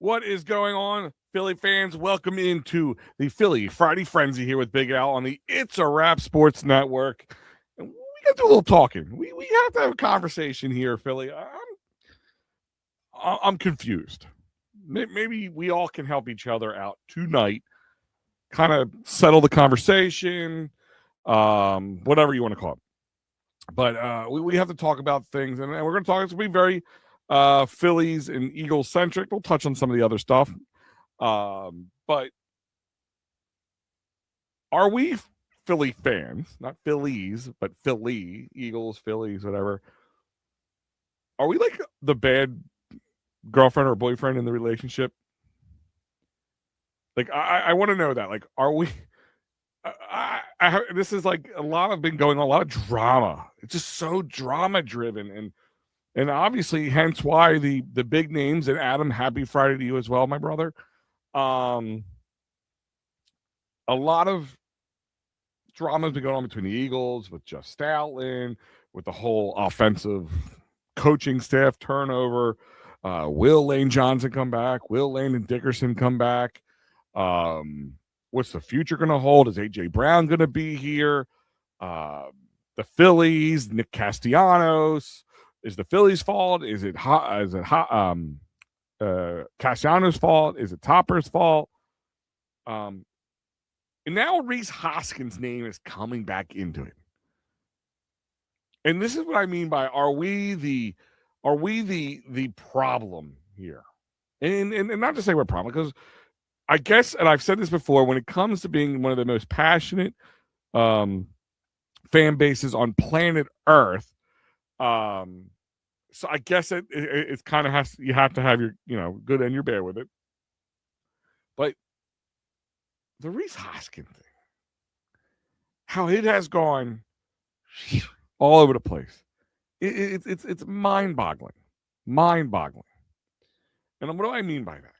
What is going on, Philly fans? Welcome into the Philly Friday Frenzy here with Big Al on the It's a Wrap Sports Network. And we got to do a little talking. We have to have a conversation here, Philly. I'm confused. Maybe we all can help each other out tonight. Kind of settle the conversation, whatever you want to call it. But we have to talk about things, and we're going to talk. It's going to be very Phillies and Eagles centric. We'll touch on some of the other stuff. But are we Philly fans, not Phillies, but Philly, Eagles, Phillies, whatever? Are we like the bad girlfriend or boyfriend in the relationship? Like, I want to know that. Like, are we? This is like a lot of been going on, a lot of drama. It's just so drama driven, and obviously, hence why the big names. And Adam, happy Friday to you as well, my brother. A lot of drama has been going on between the Eagles with Jeff Stoutland, with the whole offensive coaching staff turnover. Will Lane Johnson come back? Will Lane and Dickerson come back? What's the future going to hold? Is A.J. Brown going to be here? The Phillies, Nick Castellanos. Is the Phillies' fault? Is it Castellanos' fault? Is it Topper's fault? And now Rhys Hoskins' name is coming back into it. And this is what I mean by are we the problem here? And not to say we're a problem, because I guess, and I've said this before, when it comes to being one of the most passionate fan bases on planet Earth, so I guess it kind of has, you have to have your, good and your bad with it. But the Rhys Hoskins thing, how it has gone all over the place, it's mind-boggling. And what do I mean by that?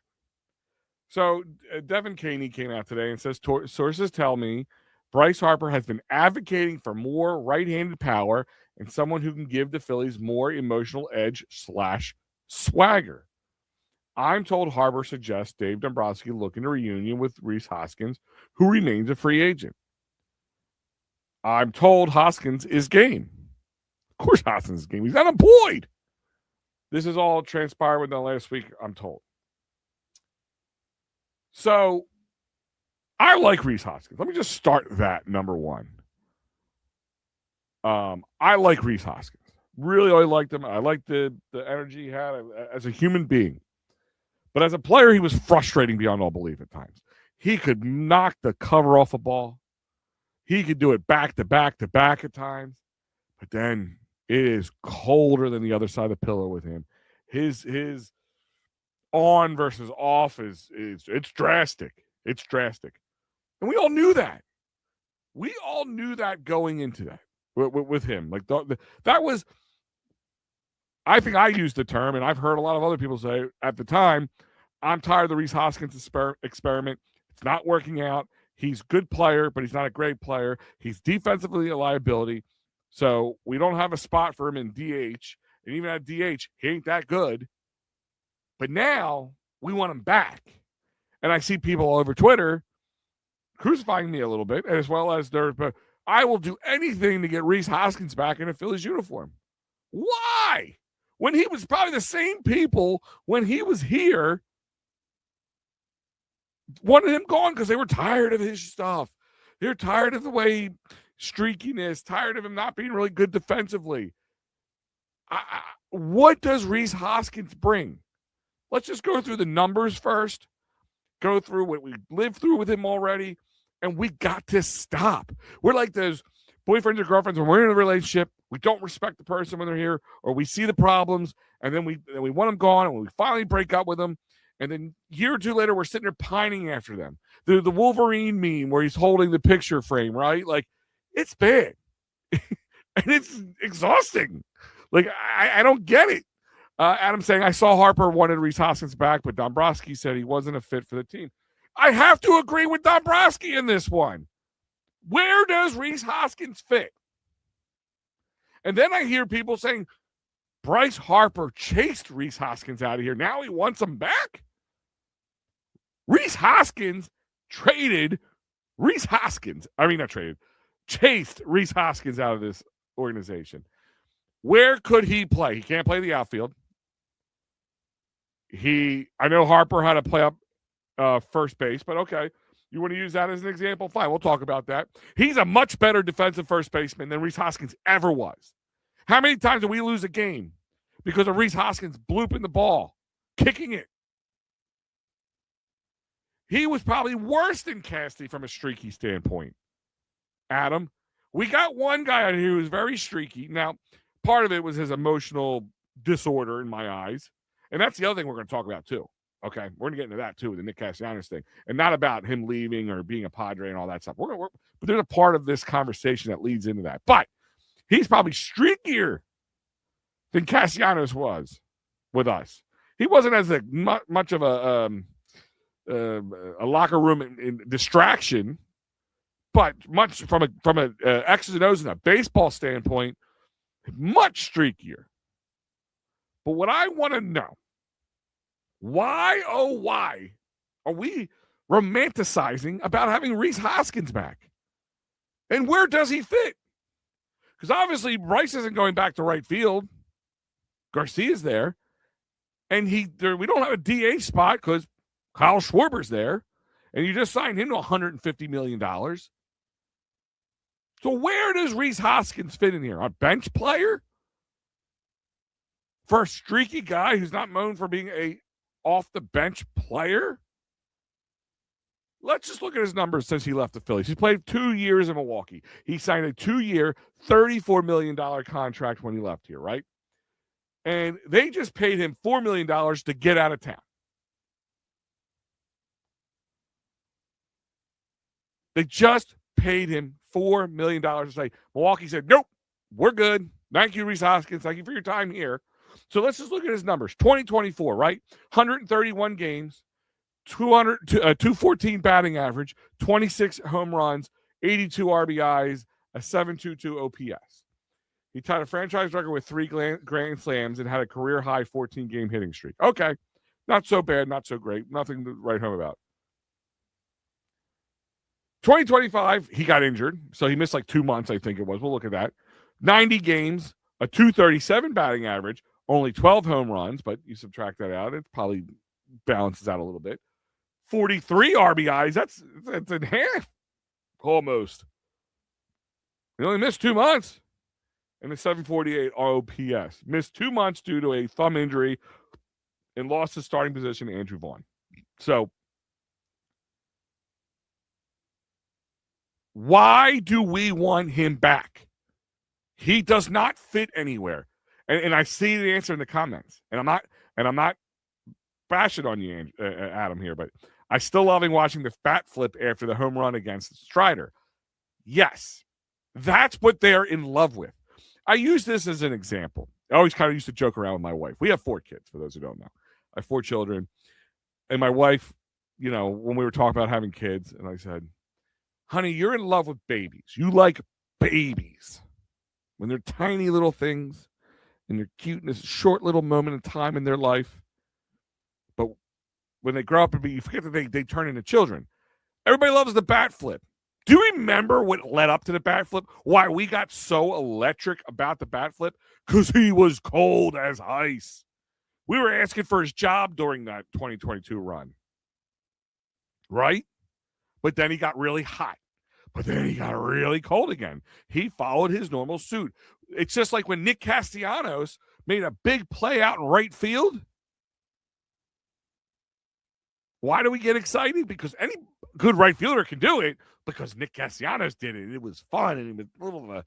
So Devin Caney came out today and says, sources tell me Bryce Harper has been advocating for more right-handed power and someone who can give the Phillies more emotional edge / swagger. I'm told Harper suggests Dave Dombrowski look in a reunion with Rhys Hoskins, who remains a free agent. I'm told Hoskins is game. Of course Hoskins is game. He's unemployed. This is all transpired within the last week, I'm told. So I like Rhys Hoskins. Let me just start that, number one. I like Rhys Hoskins. Really, I liked him. I liked the energy he had as a human being. But as a player, he was frustrating beyond all belief at times. He could knock the cover off a ball. He could do it back to back to back at times. But then it is colder than the other side of the pillow with him. His on versus off is it's drastic. It's drastic. And we all knew that. We all knew that going into that with him. Like that was, I think I used the term, and I've heard a lot of other people say at the time, I'm tired of the Rhys Hoskins experiment. It's not working out. He's a good player, but he's not a great player. He's defensively a liability. So we don't have a spot for him in DH. And even at DH, he ain't that good. But now we want him back. And I see people all over Twitter crucifying me a little bit, as well as but I will do anything to get Rhys Hoskins back in a Phillies uniform. Why? When he was probably the same people when he was here wanted him gone because they were tired of his stuff. They're tired of the way streakiness, tired of him not being really good defensively. What does Rhys Hoskins bring? Let's just go through the numbers first, go through what we lived through with him already, and we got to stop. We're like those boyfriends or girlfriends when we're in a relationship. We don't respect the person when they're here, or we see the problems, and then we want them gone, and we finally break up with them, and then a year or two later, we're sitting there pining after them. The Wolverine meme where he's holding the picture frame, right? Like, it's bad. And it's exhausting. Like, I don't get it. Adam saying, I saw Harper wanted Rhys Hoskins back, but Dombrowski said he wasn't a fit for the team. I have to agree with Dombrowski in this one. Where does Rhys Hoskins fit? And then I hear people saying, Bryce Harper chased Rhys Hoskins out of here. Now he wants him back? Rhys Hoskins chased Rhys Hoskins out of this organization. Where could he play? He can't play the outfield. I know Harper had to play up first base, but okay. You want to use that as an example? Fine, we'll talk about that. He's a much better defensive first baseman than Rhys Hoskins ever was. How many times did we lose a game because of Rhys Hoskins blooping the ball, kicking it? He was probably worse than Casty from a streaky standpoint. Adam, we got one guy out here who was very streaky. Now, part of it was his emotional disorder in my eyes. And that's the other thing we're going to talk about, too. Okay, we're going to get into that, too, the Nick Castellanos thing. And not about him leaving or being a Padre and all that stuff. But there's a part of this conversation that leads into that. But he's probably streakier than Castellanos was with us. He wasn't as much of a locker room distraction, but much from a X's and O's and a baseball standpoint, much streakier. But what I want to know, why are we romanticizing about having Rhys Hoskins back? And where does he fit? Because obviously Bryce isn't going back to right field. Garcia's there. And we don't have a DH spot because Kyle Schwarber's there. And you just signed him to $150 million. So where does Rhys Hoskins fit in here? A bench player? For a streaky guy who's not known for being a off-the-bench player? Let's just look at his numbers since he left the Phillies. He's played 2 years in Milwaukee. He signed a 2-year, $34 million contract when he left here, right? And they just paid him $4 million to get out of town. They just paid him $4 million to say, Milwaukee said, nope, we're good. Thank you, Rhys Hoskins. Thank you for your time here. So let's just look at his numbers. 2024, right? 131 games, 214 batting average, 26 home runs, 82 RBIs, a 7.22 OPS. He tied a franchise record with 3 grand slams and had a career-high 14-game hitting streak. Okay, not so bad, not so great. Nothing to write home about. 2025, he got injured, so he missed like 2 months, I think it was. We'll look at that. 90 games, a 237 batting average, only 12 home runs, but you subtract that out, it probably balances out a little bit. 43 RBIs, that's in half, almost. He only missed 2 months. And a 748 OPS. Missed 2 months due to a thumb injury and lost his starting position to Andrew Vaughn. So, why do we want him back? He does not fit anywhere. And I see the answer in the comments. And I'm not bashing on you, Adam, here, but I still loving watching the bat flip after the home run against Strider. Yes, that's what they're in love with. I use this as an example. I always kind of used to joke around with my wife. We have 4 kids, for those who don't know. I have 4 children. And my wife, when we were talking about having kids, and I said, honey, you're in love with babies. You like babies. When they're tiny little things and they're cute in this short little moment in time in their life. But when they grow up and you forget that they turn into children. Everybody loves the bat flip. Do you remember what led up to the bat flip? Why we got so electric about the bat flip? Because he was cold as ice. We were asking for his job during that 2022 run. Right? But then he got really hot. But then he got really cold again. He followed his normal suit. It's just like when Nick Castellanos made a big play out in right field. Why do we get excited? Because any good right fielder can do it. Because Nick Castellanos did it. It was fun, and it was a little of a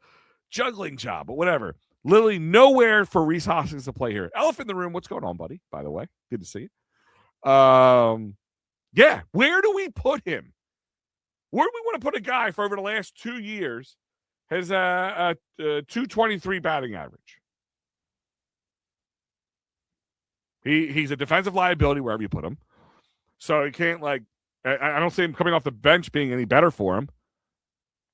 juggling job, but whatever. Literally nowhere for Rhys Hoskins to play here. Elephant in the room. What's going on, buddy? By the way, good to see you. Yeah, where do we put him? Where do we want to put a guy for over the last 2 years has a 223 batting average? He's a defensive liability wherever you put him. So he can't, I don't see him coming off the bench being any better for him.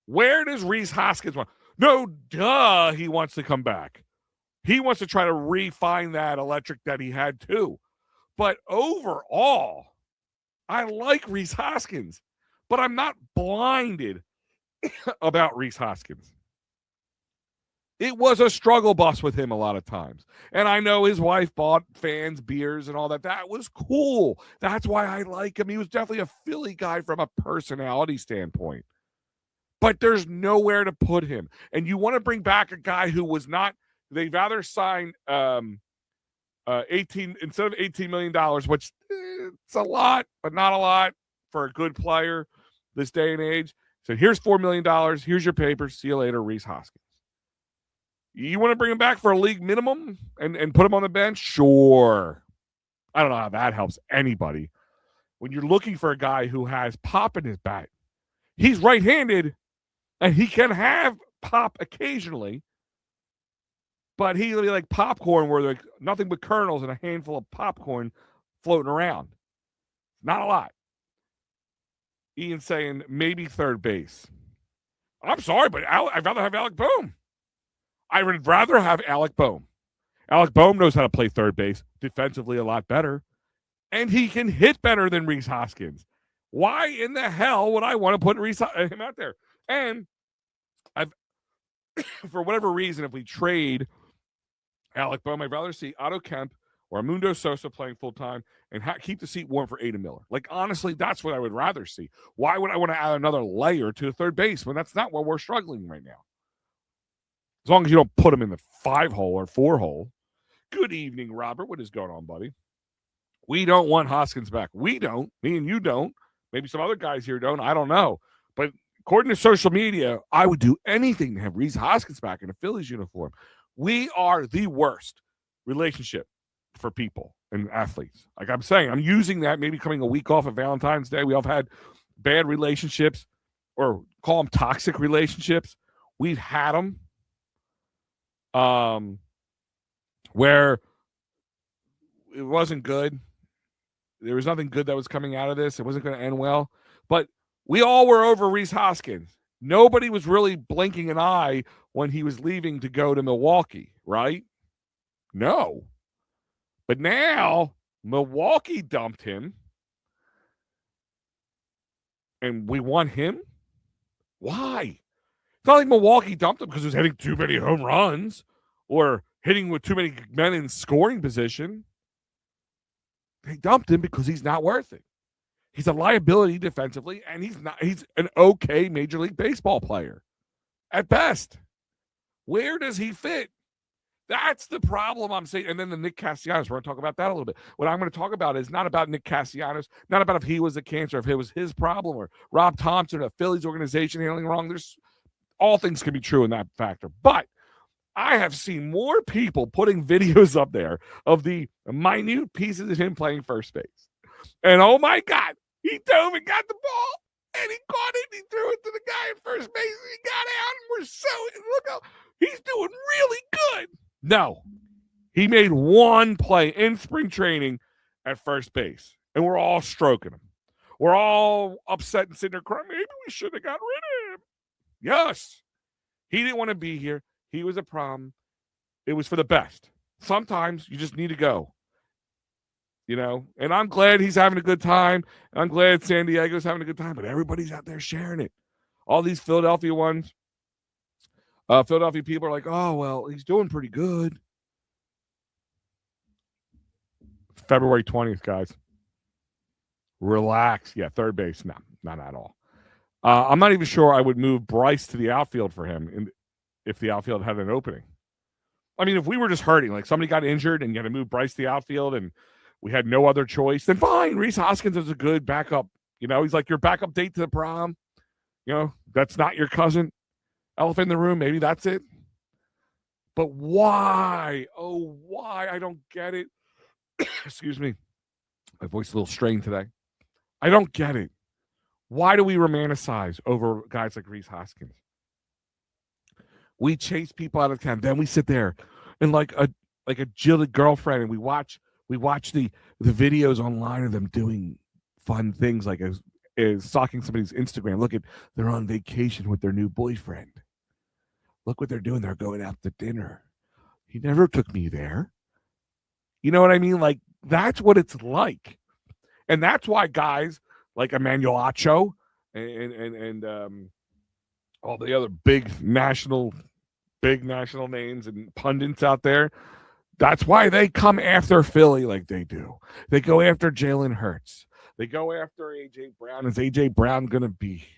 Where does Rhys Hoskins want? No, duh, he wants to come back. He wants to try to refine that electric that he had too. But overall, I like Rhys Hoskins, but I'm not blinded about Rhys Hoskins. It was a struggle bus with him a lot of times. And I know his wife bought fans beers and all that. That was cool. That's why I like him. He was definitely a Philly guy from a personality standpoint. But there's nowhere to put him. And you want to bring back a guy who was not, they'd rather sign 18 instead of $18 million, which it's a lot, but not a lot for a good player this day and age. So here's $4 million. Here's your papers. See you later, Rhys Hoskins. You want to bring him back for a league minimum and put him on the bench? Sure. I don't know how that helps anybody. When you're looking for a guy who has pop in his bat, he's right-handed, and he can have pop occasionally, but he'll be like popcorn where there's nothing but kernels and a handful of popcorn floating around. Not a lot. Ian's saying maybe third base. I'm sorry, but I'd rather have Alec Bohm. I would rather have Alec Bohm. Alec Bohm knows how to play third base defensively a lot better, and he can hit better than Rhys Hoskins. Why in the hell would I want to put him out there? And I've, for whatever reason, if we trade Alec Bohm, I'd rather see Otto Kemp or Mundo Sosa playing full-time and keep the seat warm for Ada Miller. Like, honestly, that's what I would rather see. Why would I want to add another layer to the third base when that's not where we're struggling right now? As long as you don't put him in the 5-hole or 4-hole. Good evening, Robert. What is going on, buddy? We don't want Hoskins back. We don't. Me and you don't. Maybe some other guys here don't. I don't know. But according to social media, I would do anything to have Rhys Hoskins back in a Phillies uniform. We are the worst relationship for people and athletes. Like I'm saying, I'm using that maybe coming a week off of Valentine's Day. We all have had bad relationships, or call them toxic relationships. We've had them. Where it wasn't good. There was nothing good that was coming out of this. It wasn't going to end well. But we all were over Rhys Hoskins. Nobody was really blinking an eye when he was leaving to go to Milwaukee, right? No. But now Milwaukee dumped him. And we want him? Why? It's not like Milwaukee dumped him because he was hitting too many home runs or hitting with too many men in scoring position. They dumped him because he's not worth it. He's a liability defensively, and he's an okay Major League Baseball player at best. Where does he fit? That's the problem I'm saying. And then the Nick Castellanos, we're going to talk about that a little bit. What I'm going to talk about is not about Nick Castellanos, not about if he was a cancer, if it was his problem, or Rob Thompson, a Phillies organization handling wrong. There's all things can be true in that factor. But I have seen more people putting videos up there of the minute pieces of him playing first base. And oh my God, he dove and got the ball, and he caught it, and he threw it to the guy at first base, and he got out, and we're so, look how he's doing really good. No, he made one play in spring training at first base, and we're all stroking him. We're all upset and sitting there crying, maybe we should have got rid of him. Yes, he didn't want to be here. He was a problem. It was for the best. Sometimes you just need to go. You know, and I'm glad he's having a good time. I'm glad San Diego's having a good time, but everybody's out there sharing it. All these Philadelphia ones, Philadelphia people are like, oh, well, he's doing pretty good. February 20th, guys. Relax. Yeah, third base. No, not at all. I'm not even sure I would move Bryce to the outfield for him if the outfield had an opening. I mean, if we were just hurting, like somebody got injured and you had to move Bryce to the outfield and we had no other choice, then fine. Rhys Hoskins is a good backup. You know, he's like your backup date to the prom. You know, that's not your cousin. Elephant in the room, maybe that's it. But why? Oh, why? I don't get it. Excuse me. My voice is a little strained today. I don't get it. Why do we romanticize over guys like Rhys Hoskins? We chase people out of town. Then we sit there and like a jilted girlfriend, and we watch the videos online of them doing fun things like as stalking somebody's Instagram. Look at, they're on vacation with their new boyfriend. Look what they're doing. They're going out to dinner. He never took me there. You know what I mean? Like, that's what it's like. And that's why guys like Emmanuel Acho and all the other big national names and pundits out there, that's why they come after Philly like they do. They go after Jalen Hurts. They go after A.J. Brown. Is A.J. Brown going to be here?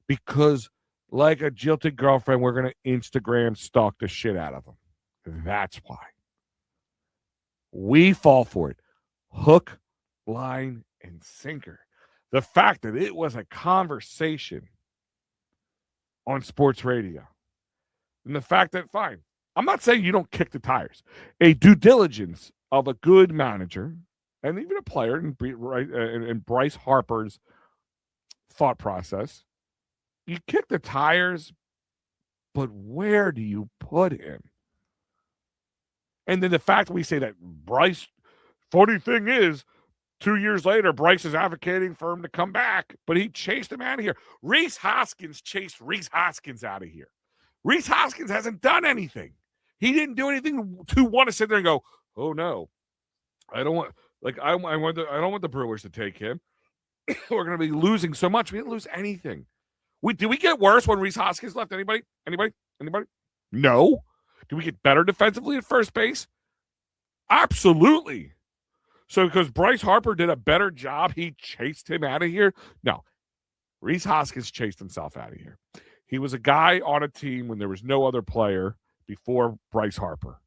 Because like a jilted girlfriend, we're going to Instagram stalk the shit out of them. That's why. We fall for it. Hook, line, and sinker. The fact that it was a conversation on sports radio. And the fact that, fine, I'm not saying you don't kick the tires. A due diligence of a good manager and even a player in Bryce Harper's thought process, you kick the tires, but where do you put him? And then the fact that we say that Bryce, funny thing is, 2 years later, Bryce is advocating for him to come back, but he chased him out of here. Reese Hoskins chased Reese Hoskins out of here. Reese Hoskins hasn't done anything. He didn't do anything to want to sit there and go, oh no, I don't want the Brewers to take him. We're going to be losing so much. We didn't lose anything. Did we get worse when Reese Hoskins left? Anybody? No. Did we get better defensively at first base? Absolutely. So because Bryce Harper did a better job, he chased him out of here? No. Reese Hoskins chased himself out of here. He was a guy on a team when there was no other player before Bryce Harper.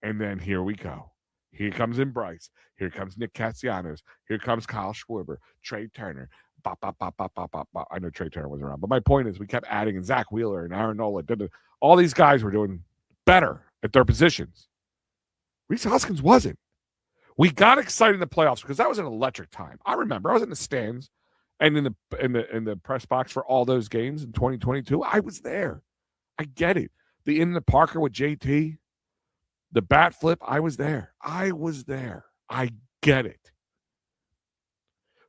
And then here we go. Here comes in Bryce. Here comes Nick Castellanos. Here comes Kyle Schwarber, Trey Turner. Bop, bop, bop, bop, bop, bop, bop. I know Trey Turner wasn't around. But my point is we kept adding in Zach Wheeler and Aaron Nola. All these guys were doing better at their positions. Reese Hoskins wasn't. We got excited in the playoffs because that was an electric time. I remember I was in the stands and in the press box for all those games in 2022. I was there. I get it. The in the Parker with JT, the bat flip, I was there. I get it.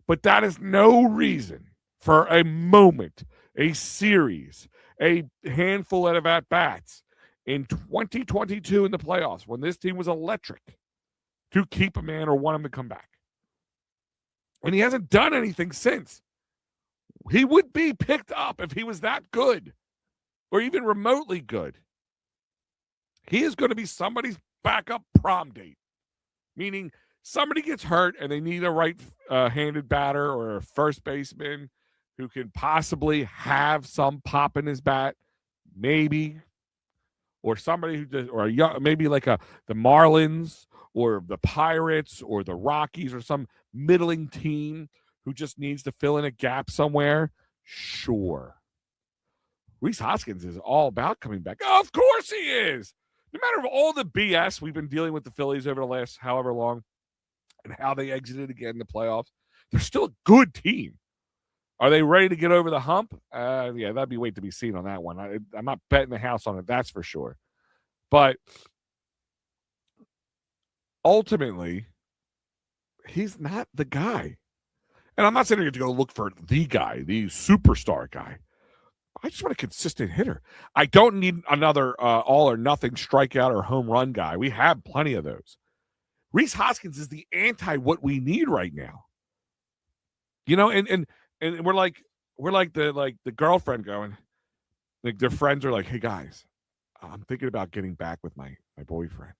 But that is no reason for a moment, a series, a handful of at-bats in 2022 in the playoffs when this team was electric to keep a man or want him to come back. And he hasn't done anything since. He would be picked up if he was that good or even remotely good. He is going to be somebody's backup prom date, meaning somebody gets hurt and they need a right-handed batter or a first baseman who can possibly have some pop in his bat, maybe, or somebody who does, or a young, maybe like the Marlins or the Pirates or the Rockies or some middling team who just needs to fill in a gap somewhere. Sure. Reese Hoskins is all about coming back. Of course he is. No matter all the BS we've been dealing with the Phillies over the last however long and how they exited again in the playoffs, they're still a good team. Are they ready to get over the hump? Yeah, that'd be wait to be seen on that one. I'm not betting the house on it, that's for sure. But ultimately, he's not the guy. And I'm not saying you have to go look for the guy, the superstar guy. I just want a consistent hitter. I don't need another all or nothing strikeout or home run guy. We have plenty of those. Reese Hoskins is the anti what we need right now. You know, and we're like the girlfriend going, like their friends are like, hey guys, I'm thinking about getting back with my boyfriend.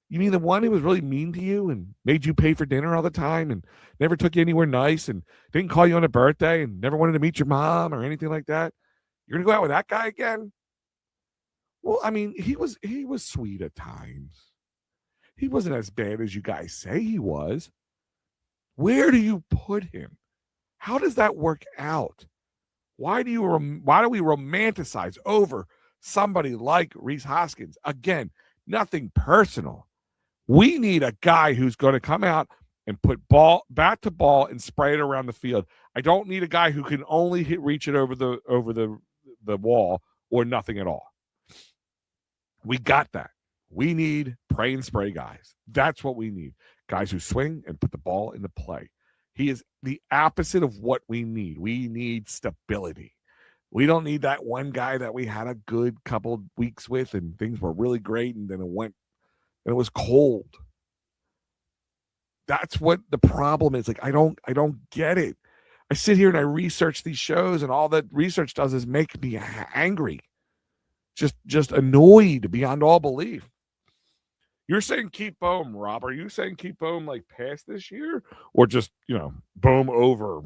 You mean the one who was really mean to you and made you pay for dinner all the time and never took you anywhere nice and didn't call you on a birthday and never wanted to meet your mom or anything like that? You're going to go out with that guy again? Well, I mean, he was sweet at times. He wasn't as bad as you guys say he was. Where do you put him? How does that work out? Why do we romanticize over somebody like Reese Hoskins? Again, nothing personal. We need a guy who's going to come out and put bat to ball and spray it around the field. I don't need a guy who can only reach it over the wall or nothing at all. We got that. We need pray and spray guys. That's what we need. Guys who swing and put the ball into play. He is the opposite of what we need. We need stability. We don't need that one guy that we had a good couple weeks with and things were really great and then it was cold. that's what the problem is. Like, I don't get it. I sit here and I research these shows, and all that research does is make me angry, just annoyed beyond all belief. You're saying keep Bohm, Rob. Are you saying keep Bohm like past this year, or just Bohm over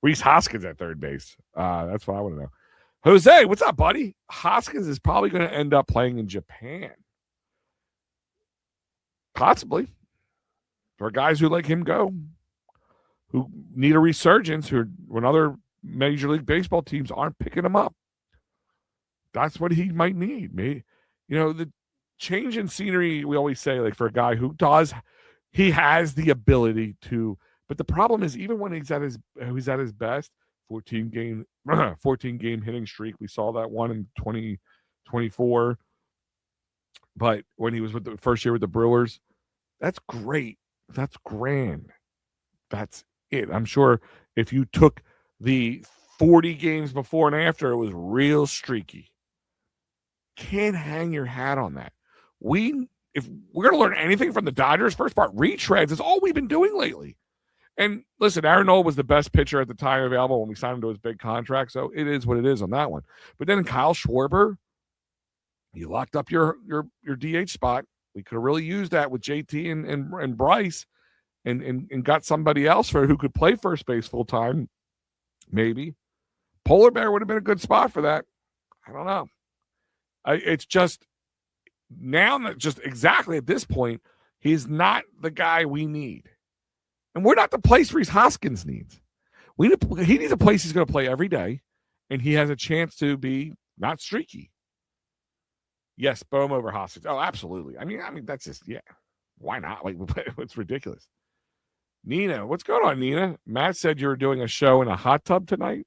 Reese Hoskins at third base? That's what I want to know. Jose, what's up, buddy? Hoskins is probably going to end up playing in Japan, possibly. For guys who like him go, who need a resurgence, when other Major League Baseball teams aren't picking him up. That's what he might need. Maybe, the change in scenery, we always say, like, for a guy who he has the ability to, but the problem is, even when he's at his best, 14 game hitting streak. We saw that one in 2024. But when he was with the first year with the Brewers, that's great. That's grand. That's it. I'm sure if you took the 40 games before and after, it was real streaky. Can't hang your hat on that. If we're going to learn anything from the Dodgers, first part, retreads is all we've been doing lately. And listen, Aaron Nola was the best pitcher at the time available when we signed him to his big contract, so it is what it is on that one. But then Kyle Schwarber, you locked up your DH spot. We could have really used that with JT and Bryce, and got somebody else who could play first base full time. Maybe Polar Bear would have been a good spot for that. I don't know. It's just now that just exactly at this point, he's not the guy we need, and we're not the place Reese Hoskins needs. He needs a place he's going to play every day, and he has a chance to be not streaky. Yes, Bohm over Hoskins. Oh, absolutely. I mean, that's just, yeah. Why not? Like, it's ridiculous. Nina, what's going on, Nina? Matt said you were doing a show in a hot tub tonight.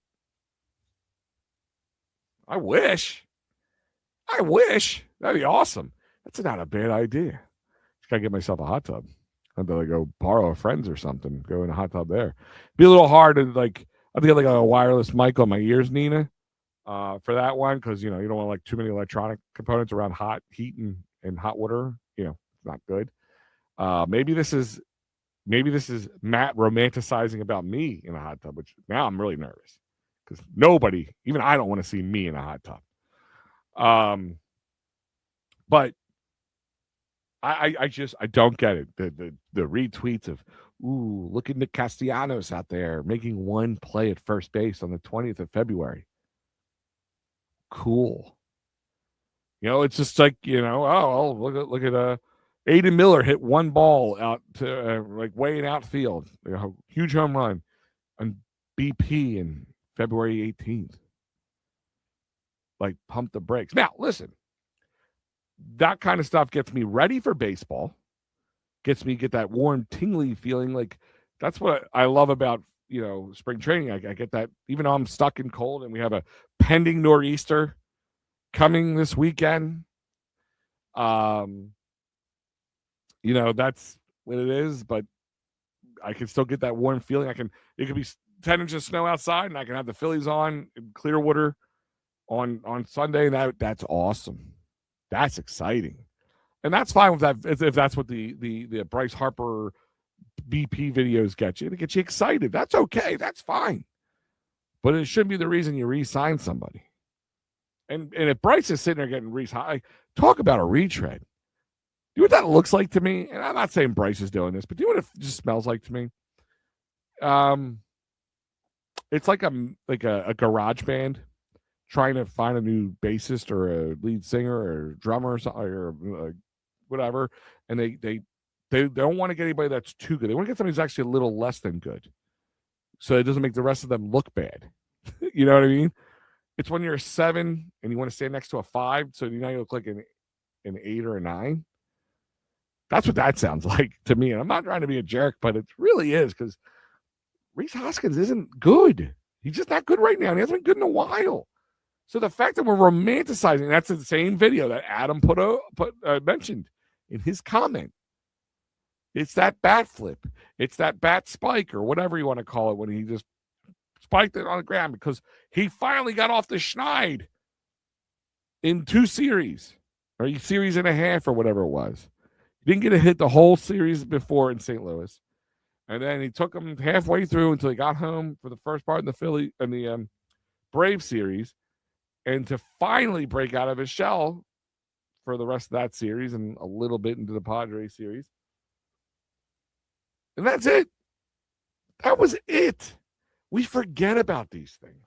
I wish. That'd be awesome. That's not a bad idea. Just gotta get myself a hot tub. I'd be like, go borrow a friend's or something. Go in a hot tub there. Be a little hard to like. I think like a wireless mic on my ears, Nina. For that one, because you don't want like too many electronic components around hot heat and hot water. It's not good. Maybe this is Matt romanticizing about me in a hot tub, which now I'm really nervous because nobody, even I, don't want to see me in a hot tub. But I don't get it. The retweets of, ooh, look at Nick Castellanos out there making one play at first base on the 20th of February. Cool. It's just like, look at Aiden Miller hit one ball out to like way in outfield, huge home run on BP in February 18th. Like, pump the brakes. Now, listen, that kind of stuff gets me ready for baseball, get that warm, tingly feeling. Like, that's what I love about, spring training. I get that, even though I'm stuck in cold and we have a pending nor'easter coming this weekend. That's what it is, but I can still get that warm feeling. It could be 10 inches of snow outside, and I can have the Phillies on in Clearwater on Sunday. That's awesome. That's exciting. And that's fine with that if that's what the Bryce Harper BP videos get you. It gets you excited. That's okay. That's fine. But it shouldn't be the reason you re-sign somebody. And if Bryce is sitting there getting re-signed, talk about a retread. Do you know what that looks like to me? And I'm not saying Bryce is doing this, but do you know what it just smells like to me? It's like a garage band trying to find a new bassist or a lead singer or drummer or something, or whatever, and they don't want to get anybody that's too good. They want to get somebody who's actually a little less than good, so it doesn't make the rest of them look bad. You know what I mean? It's when you're a 7 and you want to stand next to a 5, so you look like an 8 or a 9. That's what that sounds like to me. And I'm not trying to be a jerk, but it really is, because Reese Hoskins isn't good. He's just not good right now. And he hasn't been good in a while. So the fact that we're romanticizing, that's the same video that Adam mentioned in his comment. It's that bat flip. It's that bat spike, or whatever you want to call it, when he just spiked it on the ground because he finally got off the schneid in 2 series, or a series and a half, or whatever it was. He didn't get a hit the whole series before in St. Louis. And then he took him halfway through until he got home for the first part in the Brave series, and to finally break out of his shell for the rest of that series and a little bit into the Padres series. And that's it. That was it. We forget about these things.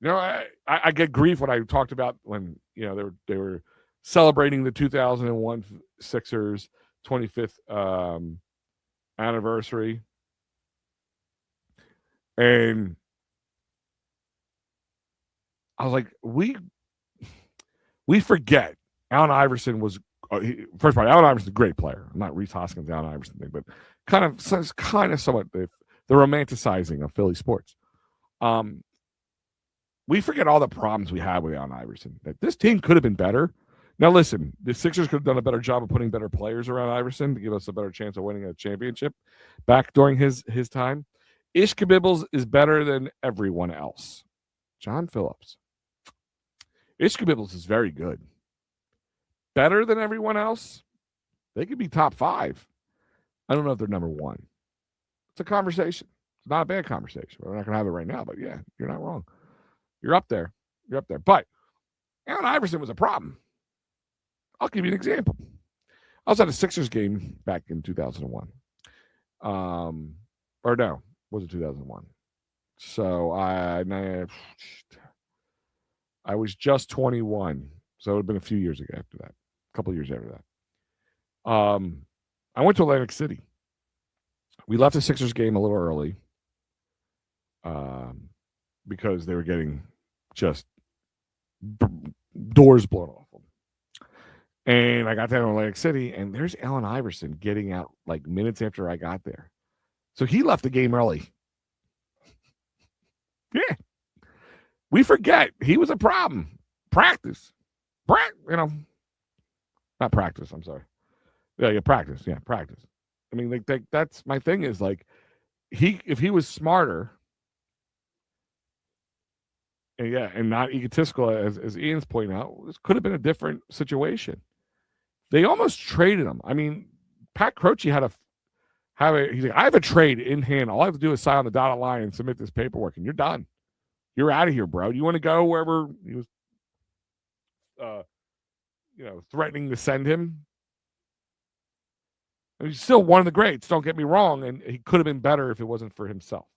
You know, I get grief when I talked about when, you know, they were celebrating the 2001 Sixers 25th anniversary. And I was like, we forget Allen Iverson was first of all, Allen Iverson's a great player. I'm not Reese Hoskins, Allen Iverson thing, but kind of somewhat the romanticizing of Philly sports. We forget all the problems we had with Allen Iverson. That this team could have been better. Now, listen, the Sixers could have done a better job of putting better players around Iverson to give us a better chance of winning a championship back during his time. Ish Kabibbles is better than everyone else. John Phillips. Ish Kabibbles is very good. Better than everyone else? They could be top 5. I don't know if they're number 1. It's a conversation. It's not a bad conversation. We're not going to have it right now, but yeah, you're not wrong. You're up there. You're up there. But Allen Iverson was a problem. I'll give you an example. I was at a Sixers game back in 2001. Or no, was it 2001? So I was just 21. So it would have been a few years ago after that. A couple of years after that. I went to Atlantic City. We left the Sixers game a little early because they were getting just doors blown off them. And I got down to Atlantic City, and there's Allen Iverson getting out like minutes after I got there. So he left the game early. Yeah. We forget he was a problem. Practice. Not practice, I'm sorry. Yeah, practice. Yeah, practice. I mean, like that's my thing is like if he was smarter and not egotistical as Ian's pointing out, this could have been a different situation. They almost traded him. I mean, Pat Croce he's like, I have a trade in hand. All I have to do is sign on the dotted line and submit this paperwork, and you're done. You're out of here, bro. You want to go wherever he was, threatening to send him? I mean, he's still one of the greats. Don't get me wrong, and he could have been better if it wasn't for himself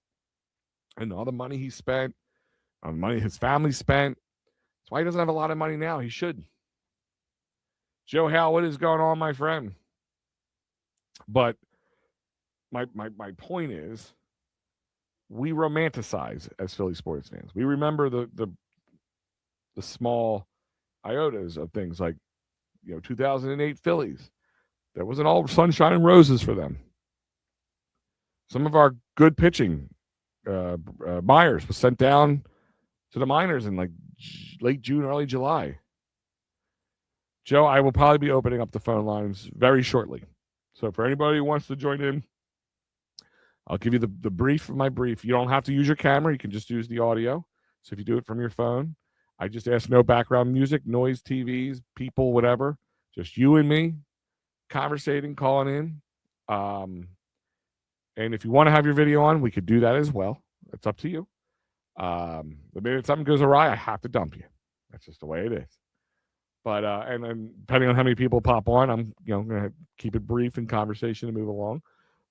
and all the money he spent, all the money his family spent. That's why he doesn't have a lot of money now. He should. Joe Hal, what is going on, my friend? But my point is, we romanticize as Philly sports fans. We remember the small iotas of things like, 2008 Phillies. There wasn't all sunshine and roses for them. Some of our good pitching, Myers was sent down to the minors in like late June, early July. Joe, I will probably be opening up the phone lines very shortly. So for anybody who wants to join in, I'll give you the brief of my brief. You don't have to use your camera. You can just use the audio. So if you do it from your phone, I just ask no background music, noise, TVs, people, whatever. Just you and me conversating, calling in. And if you want to have your video on, we could do that as well. It's up to you. The minute something goes awry, I have to dump you. That's just the way it is. But and then depending on how many people pop on, I'm going to keep it brief in conversation and move along.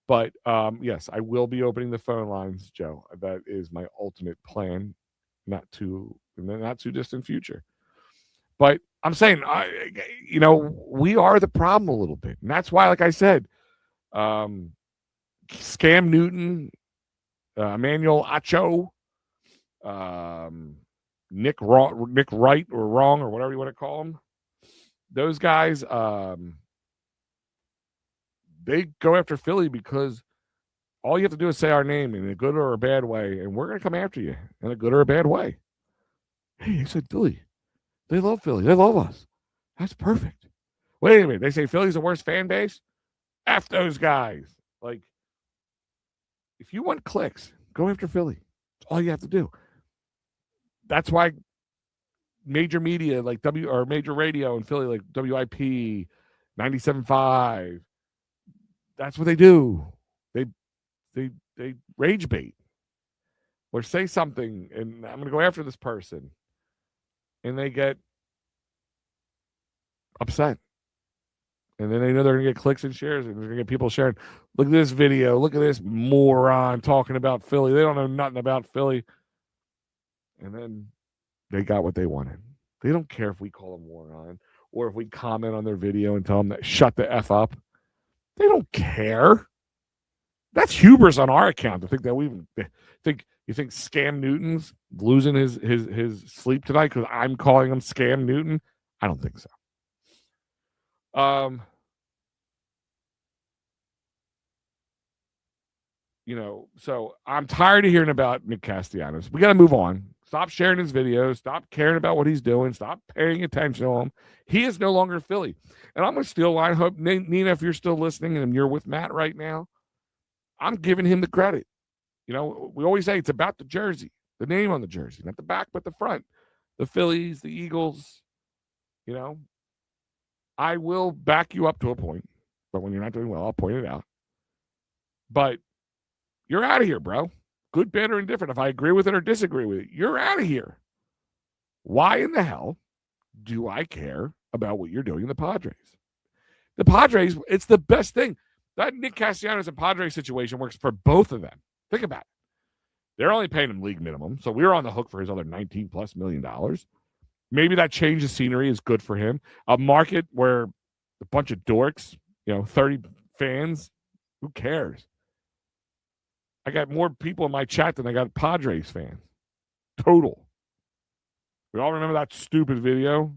But yes, I will be opening the phone lines, Joe. That is my ultimate plan, not too distant future. But I'm saying, we are the problem a little bit, and that's why, like I said, Scam Newton, Emmanuel Acho, Nick Wright or Wrong or whatever you want to call them. Those guys, they go after Philly because all you have to do is say our name in a good or a bad way, and we're going to come after you in a good or a bad way. Hey, I said Philly. They love Philly. They love us. That's perfect. Wait a minute. They say Philly's the worst fan base? F those guys. Like, if you want clicks, go after Philly. That's all you have to do. That's why major media like major radio in Philly, like WIP, 97.5. That's what they do. They rage bait or say something, and I'm going to go after this person, and they get upset. And then they know they're going to get clicks and shares, and they're going to get people sharing. Look at this video. Look at this moron talking about Philly. They don't know nothing about Philly. And then they got what they wanted. They don't care if we call them moron or if we comment on their video and tell them that shut the F up. They don't care. That's hubris on our account to think that we think. You think Scam Newton's losing his sleep tonight because I'm calling him Scam Newton? I don't think so. So I'm tired of hearing about Nick Castellanos. We got to move on. Stop sharing his videos. Stop caring about what he's doing. Stop paying attention to him. He is no longer Philly. And I'm going to steal a line. Hope, Nina, if you're still listening and you're with Matt right now, I'm giving him the credit. We always say it's about the jersey, the name on the jersey, not the back, but the front. The Phillies, the Eagles, I will back you up to a point, but when you're not doing well, I'll point it out. But you're out of here, bro. Good, bad, or indifferent. If I agree with it or disagree with it, you're out of here. Why in the hell do I care about what you're doing in the Padres? The Padres, it's the best thing. That Nick Castellanos and Padres situation works for both of them. Think about it. They're only paying him league minimum, so we're on the hook for his other $19+ million. Maybe that change of scenery is good for him. A market where a bunch of dorks, 30 fans, who cares? I got more people in my chat than I got Padres fans. Total. We all remember that stupid video.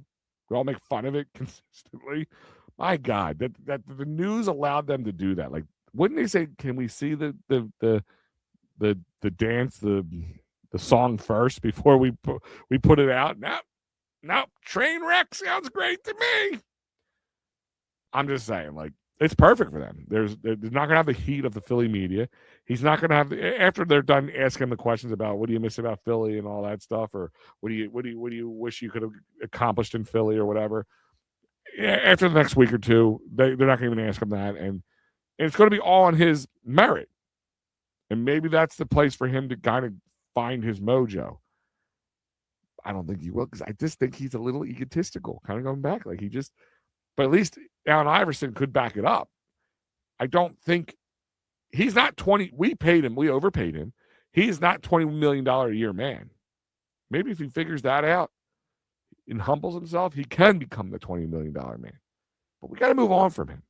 We all make fun of it consistently. My God, that the news allowed them to do that. Like, wouldn't they say, "Can we see the dance, the song first before we put it out?" Nope. Train wreck sounds great to me. I'm just saying, like, it's perfect for them. They're not gonna have the heat of the Philly media. He's not gonna have after they're done asking the questions about what do you miss about Philly and all that stuff, or what do you wish you could have accomplished in Philly or whatever. After the next week or two, they're not gonna even ask him that, and it's going to be all on his merit. And maybe that's the place for him to kind of find his mojo. I don't think he will, because I just think he's a little egotistical, kind of going back. Like but at least Allen Iverson could back it up. I don't think he's not 20. We paid him. We overpaid him. He's not $20 million a year man. Maybe if he figures that out and humbles himself, he can become the $20 million man. But we got to move on from him.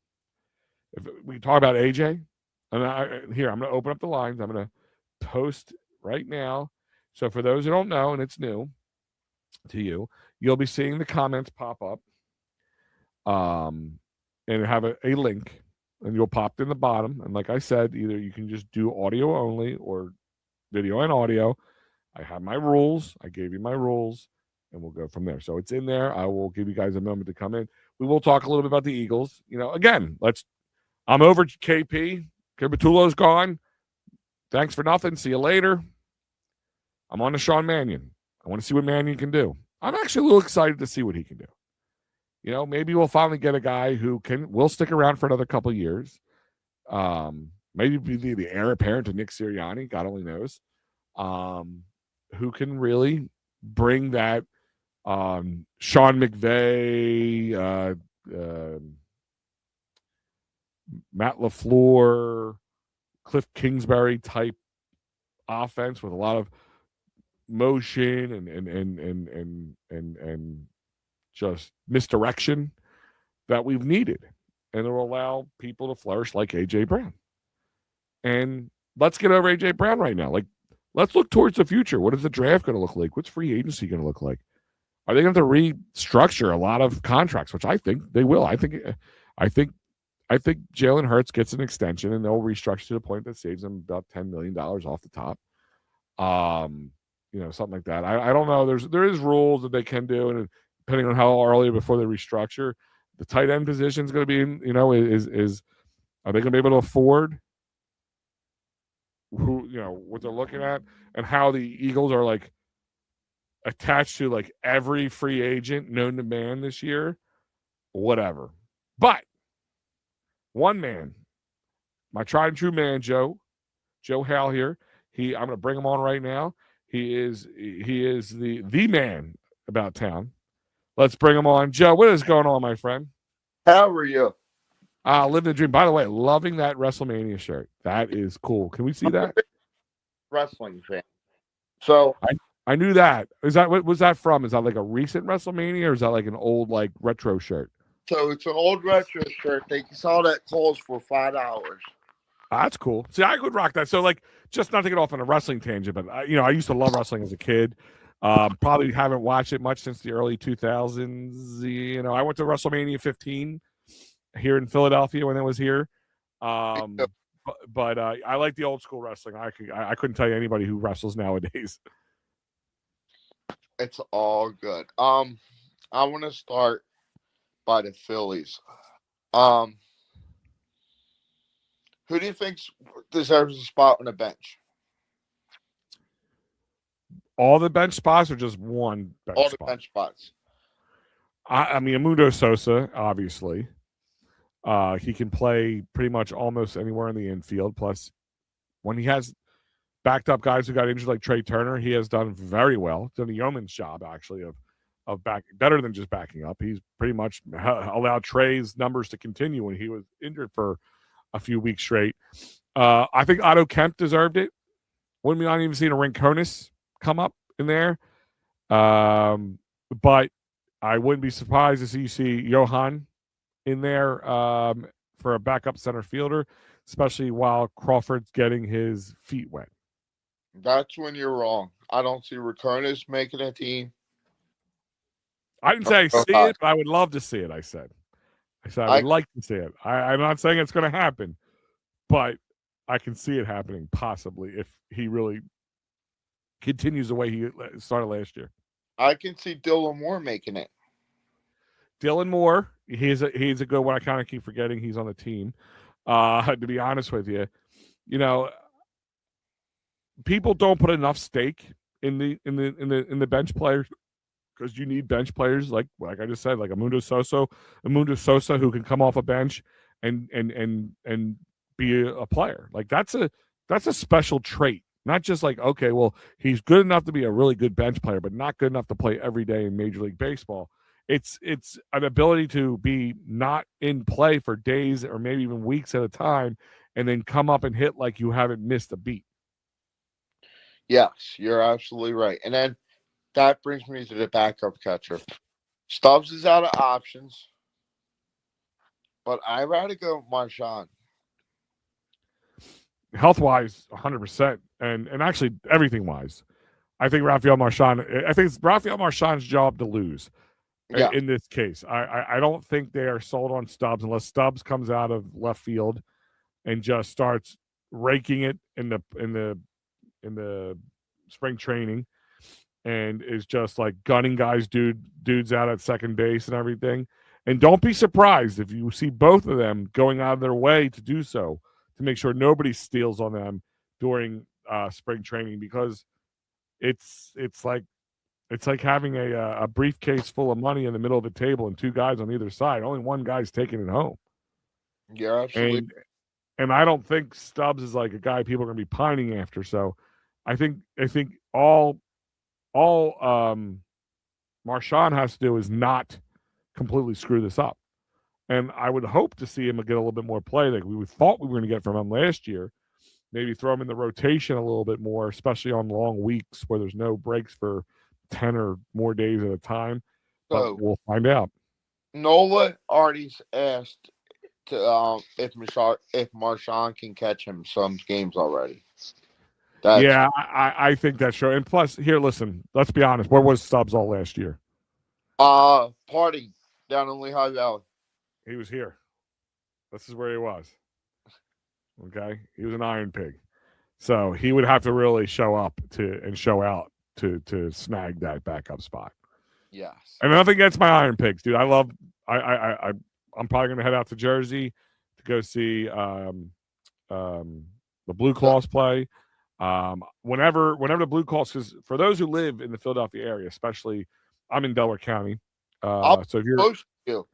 If we talk about AJ, and I'm going to open up the lines. I'm going to post right now. So for those who don't know, and it's new to you, you'll be seeing the comments pop up, and have a link, and you'll pop in the bottom. And like I said, either you can just do audio only or video and audio. I have my rules. I gave you my rules, and we'll go from there. So it's in there. I will give you guys a moment to come in. We will talk a little bit about the Eagles. Again, I'm over KP. Batulo's gone. Thanks for nothing. See you later. I'm on to Sean Mannion. I want to see what Mannion can do. I'm actually a little excited to see what he can do. Maybe we'll finally get a guy who will stick around for another couple of years. Maybe be the heir apparent to Nick Sirianni. God only knows. Who can really bring that Sean McVay, Matt LaFleur, Cliff Kingsbury type offense with a lot of motion and just misdirection that we've needed, and it will allow people to flourish like AJ Brown. And let's get over AJ Brown right now. Like, let's look towards the future. What is the draft going to look like? What's free agency going to look like? Are they going to have to restructure a lot of contracts, which I think they will. I think Jalen Hurts gets an extension, and they'll restructure to the point that saves them about $10 million off the top. Something like that. I don't know. There is rules that they can do, and depending on how early before they restructure, the tight end position is going to be, are they going to be able to afford what they're looking at, and how the Eagles are like attached to like every free agent known to man this year, whatever. But one man, my tried and true man, Joe Hale here. I'm going to bring him on right now. He is the man about town. Let's bring him on. Joe, what is going on, my friend? How are you? Living the dream. By the way, loving that WrestleMania shirt. That is cool. Can we see that? Wrestling fan. So I knew that. Is that what was that from? Is that like a recent WrestleMania or is that like an old like retro shirt? So it's an old retro shirt. They saw that calls for $5. That's cool. See, I could rock that. So, like, just not to get off on a wrestling tangent, but I used to love wrestling as a kid. Probably haven't watched it much since the early 2000s. I went to WrestleMania 15 here in Philadelphia when it was here. But I like the old school wrestling. I couldn't tell you anybody who wrestles nowadays. It's all good. I want to start by the Phillies. Who do you think deserves a spot on the bench? All the bench spots or just one bench All spot? the bench spots. I mean, Amundo Sosa, obviously. He can play pretty much almost anywhere in the infield. Plus, when he has backed up guys who got injured like Trey Turner, he has done very well. Done a yeoman's job, actually, of back better than just backing up. He's pretty much allowed Trey's numbers to continue when he was injured for a few weeks straight. I think Otto Kemp deserved it. Wouldn't be not even seeing a Rinconis come up in there. But I wouldn't be surprised to see Johan in there for a backup center fielder, especially while Crawford's getting his feet wet. That's when you're wrong. I don't see Rinconis making a team. I didn't say I see it, but I would love to see it, I said I would like to see it. I'm not saying it's going to happen, but I can see it happening possibly if he really continues the way he started last year. I can see Dylan Moore making it. Dylan Moore, he's a good one. I kind of keep forgetting he's on the team. To be honest with you, people don't put enough stake in the bench players because you need bench players like I just said, like Amundo Sosa, who can come off a bench and be a player. Like that's a special trait. Not just like, okay, well, he's good enough to be a really good bench player, but not good enough to play every day in Major League Baseball. It's an ability to be not in play for days or maybe even weeks at a time and then come up and hit like you haven't missed a beat. Yes, you're absolutely right. And then that brings me to the backup catcher. Stubbs is out of options, but I'd rather go with Marchand. Health-wise, 100%, and actually everything-wise. I think Rafael Marchand. I think it's Rafael Marchand's job to lose. Yeah. In this case, I don't think they are sold on Stubbs unless Stubbs comes out of left field and just starts raking it in the spring training and is just like gunning dudes out at second base and everything. And don't be surprised if you see both of them going out of their way to do so to make sure nobody steals on them during spring training, because it's like having a briefcase full of money in the middle of the table and two guys on either side. Only one guy's taking it home. Yeah, absolutely. And I don't think Stubbs is like a guy people are going to be pining after. So I think all Marchand has to do is not completely screw this up. And I would hope to see him get a little bit more play like we thought we were going to get from him last year. Maybe throw him in the rotation a little bit more, especially on long weeks where there's no breaks for 10 or more days at a time. But we'll find out. Nola already asked to if Marchand can catch him some games already. I think that's true. And plus, here, listen, let's be honest. Where was Stubbs all last year? Party down in Lehigh Valley. He was here. This is where he was. Okay? He was an Iron Pig. So he would have to really show up and show out to snag that backup spot. Yes. And nothing against my Iron Pigs, dude. I'm probably going to head out to Jersey to go see the Blue Claws play. Whenever the Blue Claws, because for those who live in the Philadelphia area, especially, I'm in Delaware County. So if you're, close to you.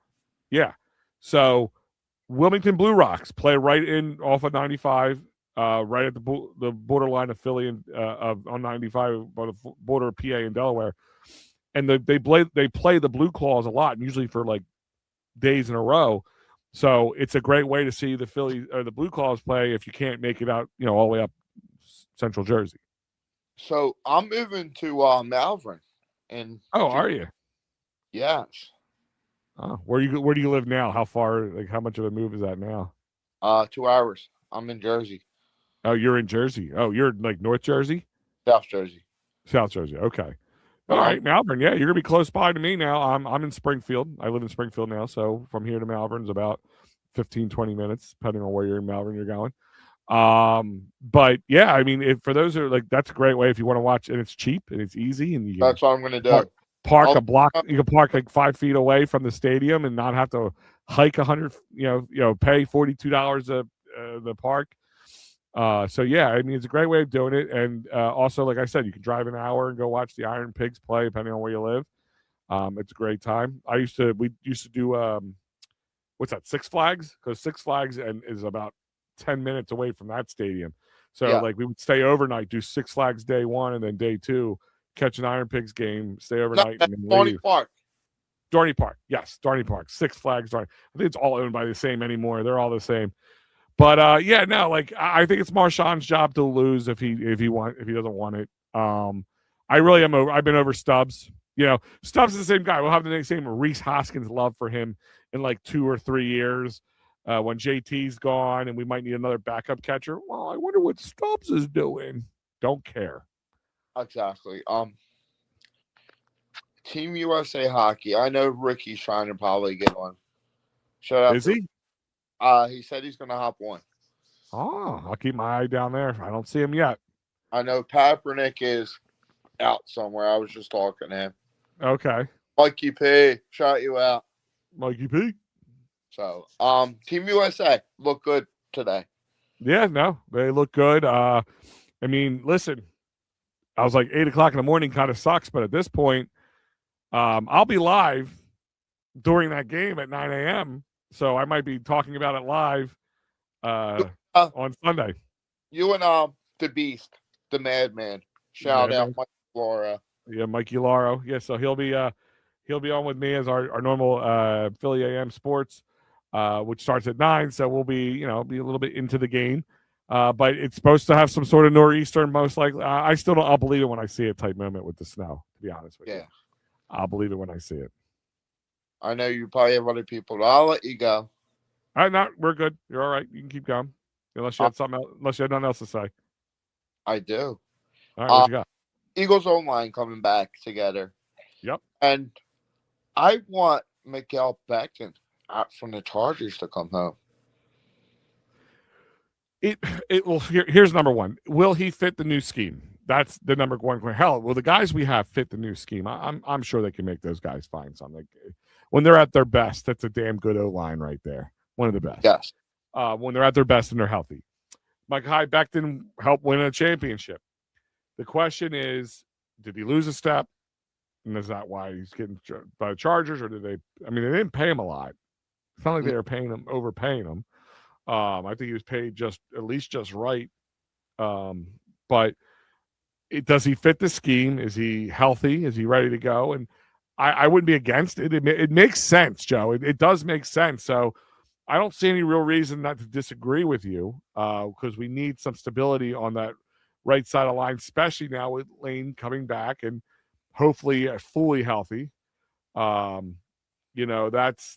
Yeah. So Wilmington Blue Rocks play right in off of 95, right at the borderline of Philly and on 95, by the border of PA and Delaware. And they play the Blue Claws a lot, and usually for like days in a row. So it's a great way to see the Philly or the Blue Claws play if you can't make it out, all the way up Central Jersey. So I'm moving to Malvern, and are you? Yes. Oh, where do you live now? How far? Like, how much of a move is that now? 2 hours. I'm in Jersey. Oh, you're in Jersey. Oh, you're like North Jersey? South Jersey. South Jersey. Okay. All right, Malvern. Yeah, you're gonna be close by to me now. I'm in Springfield. I live in Springfield now, so from here to Malvern is about 15, 20 minutes, depending on where you're in Malvern you're going. But yeah, I mean, for those who are like, that's a great way if you want to watch, and it's cheap and it's easy, and you that's what I'm gonna do. Park a block. You can park like 5 feet away from the stadium and not have to hike 100. Pay $42 the park. So yeah, I mean, it's a great way of doing it, and also, like I said, you can drive an hour and go watch the Iron Pigs play, depending on where you live. It's a great time. We used to do what's that, Six Flags? Because Six Flags is about 10 minutes away from that stadium. So like we would stay overnight, do Six Flags day 1, and then day 2 catch an Iron Pigs game, stay overnight, and then leave. Park. Dorney Park, yes, Dorney Park, Six Flags. I think it's all owned by the same anymore. They're all the same. But yeah, no, like I think it's Marshawn's job to lose if he doesn't want it. I really am over. I've been over Stubbs. Stubbs is the same guy. We'll have the same Reese Hoskins love for him in like 2 or 3 years when JT's gone, and we might need another backup catcher. Well, I wonder what Stubbs is doing. Don't care. Exactly. Team USA hockey. I know Ricky's trying to probably get one. Shout out. Is he? He said he's going to hop one. Oh, I'll keep my eye down there. I don't see him yet. I know Papernick is out somewhere. I was just talking to him. Okay. Mikey P, shout you out. Mikey P. So, Team USA look good today. Yeah, no, they look good. I mean, listen, I was like 8 o'clock in the morning kind of sucks, but at this point, I'll be live during that game at 9 a.m., so I might be talking about it live on Sunday. You and the Beast, the Madman. Shout out Mike Laura. Yeah, Mikey Laro. Yeah, so he'll be on with me as our normal Philly AM Sports, which starts at 9. So we'll be a little bit into the game. But it's supposed to have some sort of nor'easter, most likely. I still don't. I'll believe it when I see it type moment with the snow, to be honest with you. I'll believe it when I see it. I know you probably have other people. I'll let you go. All right, we're good. You're all right. You can keep going. Unless you had something else, unless you had nothing else to say. I do. All right, what you got? Eagles O-line coming back together. Yep. And I want Miguel Becton out from the Chargers to come home. Here's number one. Will he fit the new scheme? That's the number one question. Hell, will the guys we have fit the new scheme? I'm sure they can make those guys find something. When they're at their best, that's a damn good O-line right there. One of the best. Yes. When they're at their best and they're healthy. Mekhi Becton helped win a championship. The question is, did he lose a step? And is that why he's getting by the Chargers, or did they? I mean, they didn't pay him a lot. It's not like they were overpaying him. I think he was paid at least just right. But does he fit the scheme? Is he healthy? Is he ready to go? And I wouldn't be against it. It makes sense, Joe. It does make sense. So I don't see any real reason not to disagree with you because we need some stability on that right side of the line, especially now with Lane coming back and hopefully fully healthy. That's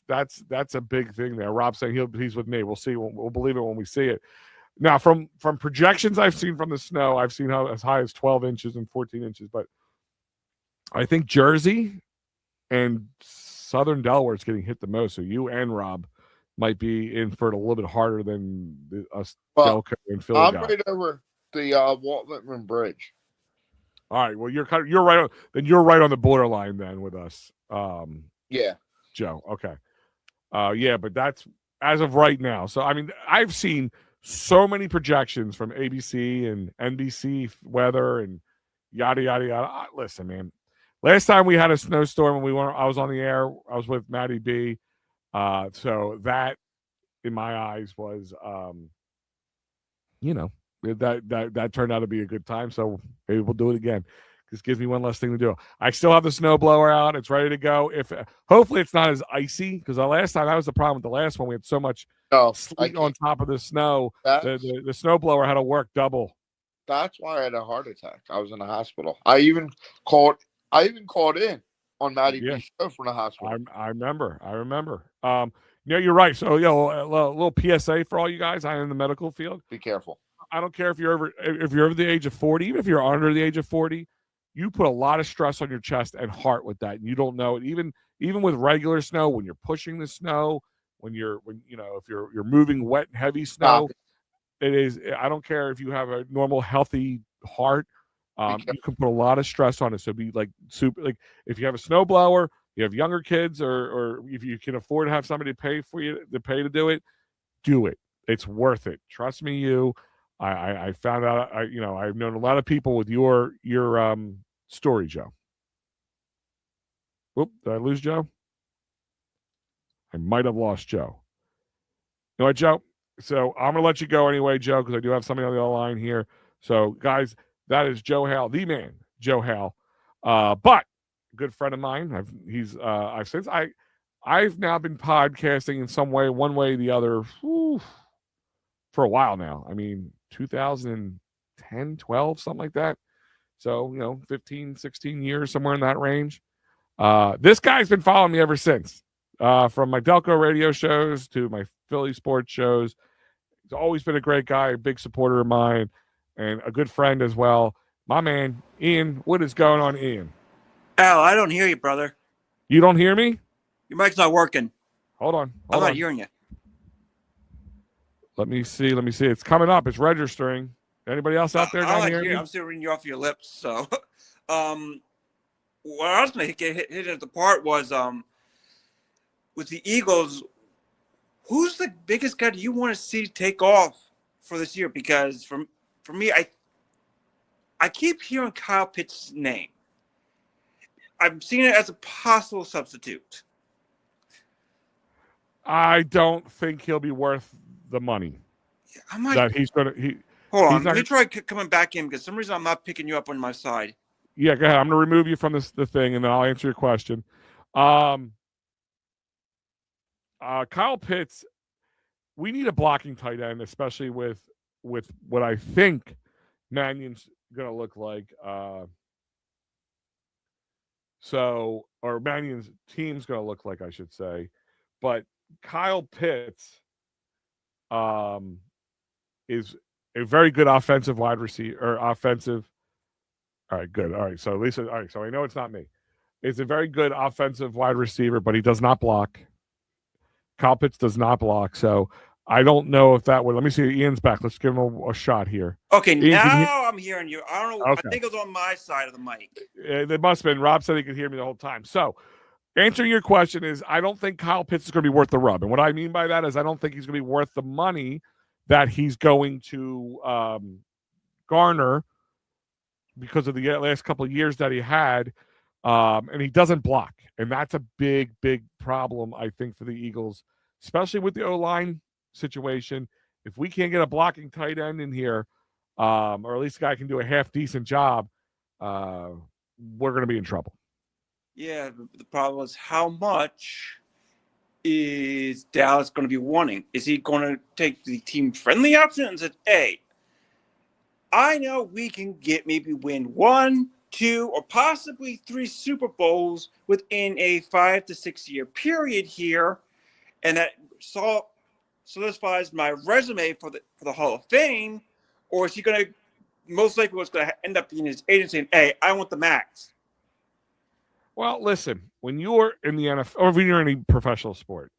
a big thing there. Rob's saying he's with me. We'll see. We'll believe it when we see it. Now, from projections I've seen from the snow, I've seen as high as 12 inches and 14 inches. But I think Jersey and Southern Delaware is getting hit the most. So you and Rob might be in for it a little bit harder than us Delco and Philly. I'm right over the Walt Whitman Bridge. All right. Well, you're right. You're right on the borderline then with us. Yeah. Joe. Okay. Yeah, but that's as of right now. So I mean, I've seen so many projections from ABC and NBC weather and yada yada yada. Listen, man. Last time we had a snowstorm and I was on the air. I was with Maddie B. So that in my eyes was, that turned out to be a good time. So maybe we'll do it again. This gives me one less thing to do. I still have the snowblower out. It's ready to go. Hopefully it's not as icy, because the last time that was the problem with the last one. We had so much sleet on top of the snow. The snowblower had to work double. That's why I had a heart attack. I was in the hospital. I even called in on Matty B's show from the hospital. I remember. You're right. So, a little PSA for all you guys. I am in the medical field. Be careful. I don't care if you're over the age of 40, even if you're under the age of 40, you put a lot of stress on your chest and heart with that. And you don't know it. Even with regular snow, when you're pushing the snow, if you're moving wet and heavy snow, it is. I don't care if you have a normal healthy heart. You can put a lot of stress on it. So be like super. Like if you have a snowblower, you have younger kids, or if you can afford to have somebody pay to do it, do it. It's worth it. Trust me, I found out. I've known a lot of people with your story, Joe. Whoop! Did I lose Joe? I might have lost Joe. You know what, Joe? So I'm gonna let you go anyway, Joe, because I do have somebody on the other line here. So, guys, that is Joe Hale, the man, Joe Hale. But a good friend of mine. I've now been podcasting in some way, one way or the other, for a while now. I mean, 2010, 12, something like that. So, 15, 16 years, somewhere in that range. This guy's been following me ever since. From my Delco radio shows to my Philly sports shows. He's always been a great guy, a big supporter of mine, and a good friend as well. My man, Ian. What is going on, Ian? Al, I don't hear you, brother. You don't hear me? Your mic's not working. Hold on. I'm not hearing you. Let me see. It's coming up. It's registering. Anybody else out there not hearing you? I'm still reading you off your lips. So, what I was going to hit at the part was with the Eagles, who's the biggest guy do you want to see take off for this year? Because for me, I keep hearing Kyle Pitts' name. I'm seeing it as a possible substitute. I don't think he'll be worth the money. That he's going to. Hold on. Let me try coming back in, because for some reason I'm not picking you up on my side. Yeah, go ahead. I'm going to remove you from the thing, and then I'll answer your question. Kyle Pitts, we need a blocking tight end, especially with what I think Mannion's going to look like. Or Mannion's team's going to look like, I should say. But Kyle Pitts is a very good offensive wide receiver, or offensive. All right, good. All right, so Lisa. All right, so I know it's not me. It's a very good offensive wide receiver, but he does not block. Kyle Pitts does not block, so I don't know if that would. Let me see. Ian's back. Let's give him a shot here. Okay, Ian, now I'm hearing you. I don't know. Okay. I think it was on my side of the mic. It must have been. Rob said he could hear me the whole time. So, answering your question is, I don't think Kyle Pitts is going to be worth the rub. And what I mean by that is, I don't think he's going to be worth the money that he's going to garner because of the last couple of years that he had. And he doesn't block. And that's a big, big problem, I think, for the Eagles, especially with the O-line situation. If we can't get a blocking tight end in here, or at least a guy can do a half-decent job, we're going to be in trouble. Yeah, the problem is, how much is Dallas going to be wanting? Is he going to take the team-friendly option and say, hey, I know we can maybe win 1, 2, or possibly 3 Super Bowls within a 5 to 6 year period here, and that solidifies my resume for the Hall of Fame? Or is he going to, most likely what's going to end up being his agent saying, hey, I want the max? Well, listen, when you're in the NFL, or when you're in any professional sport,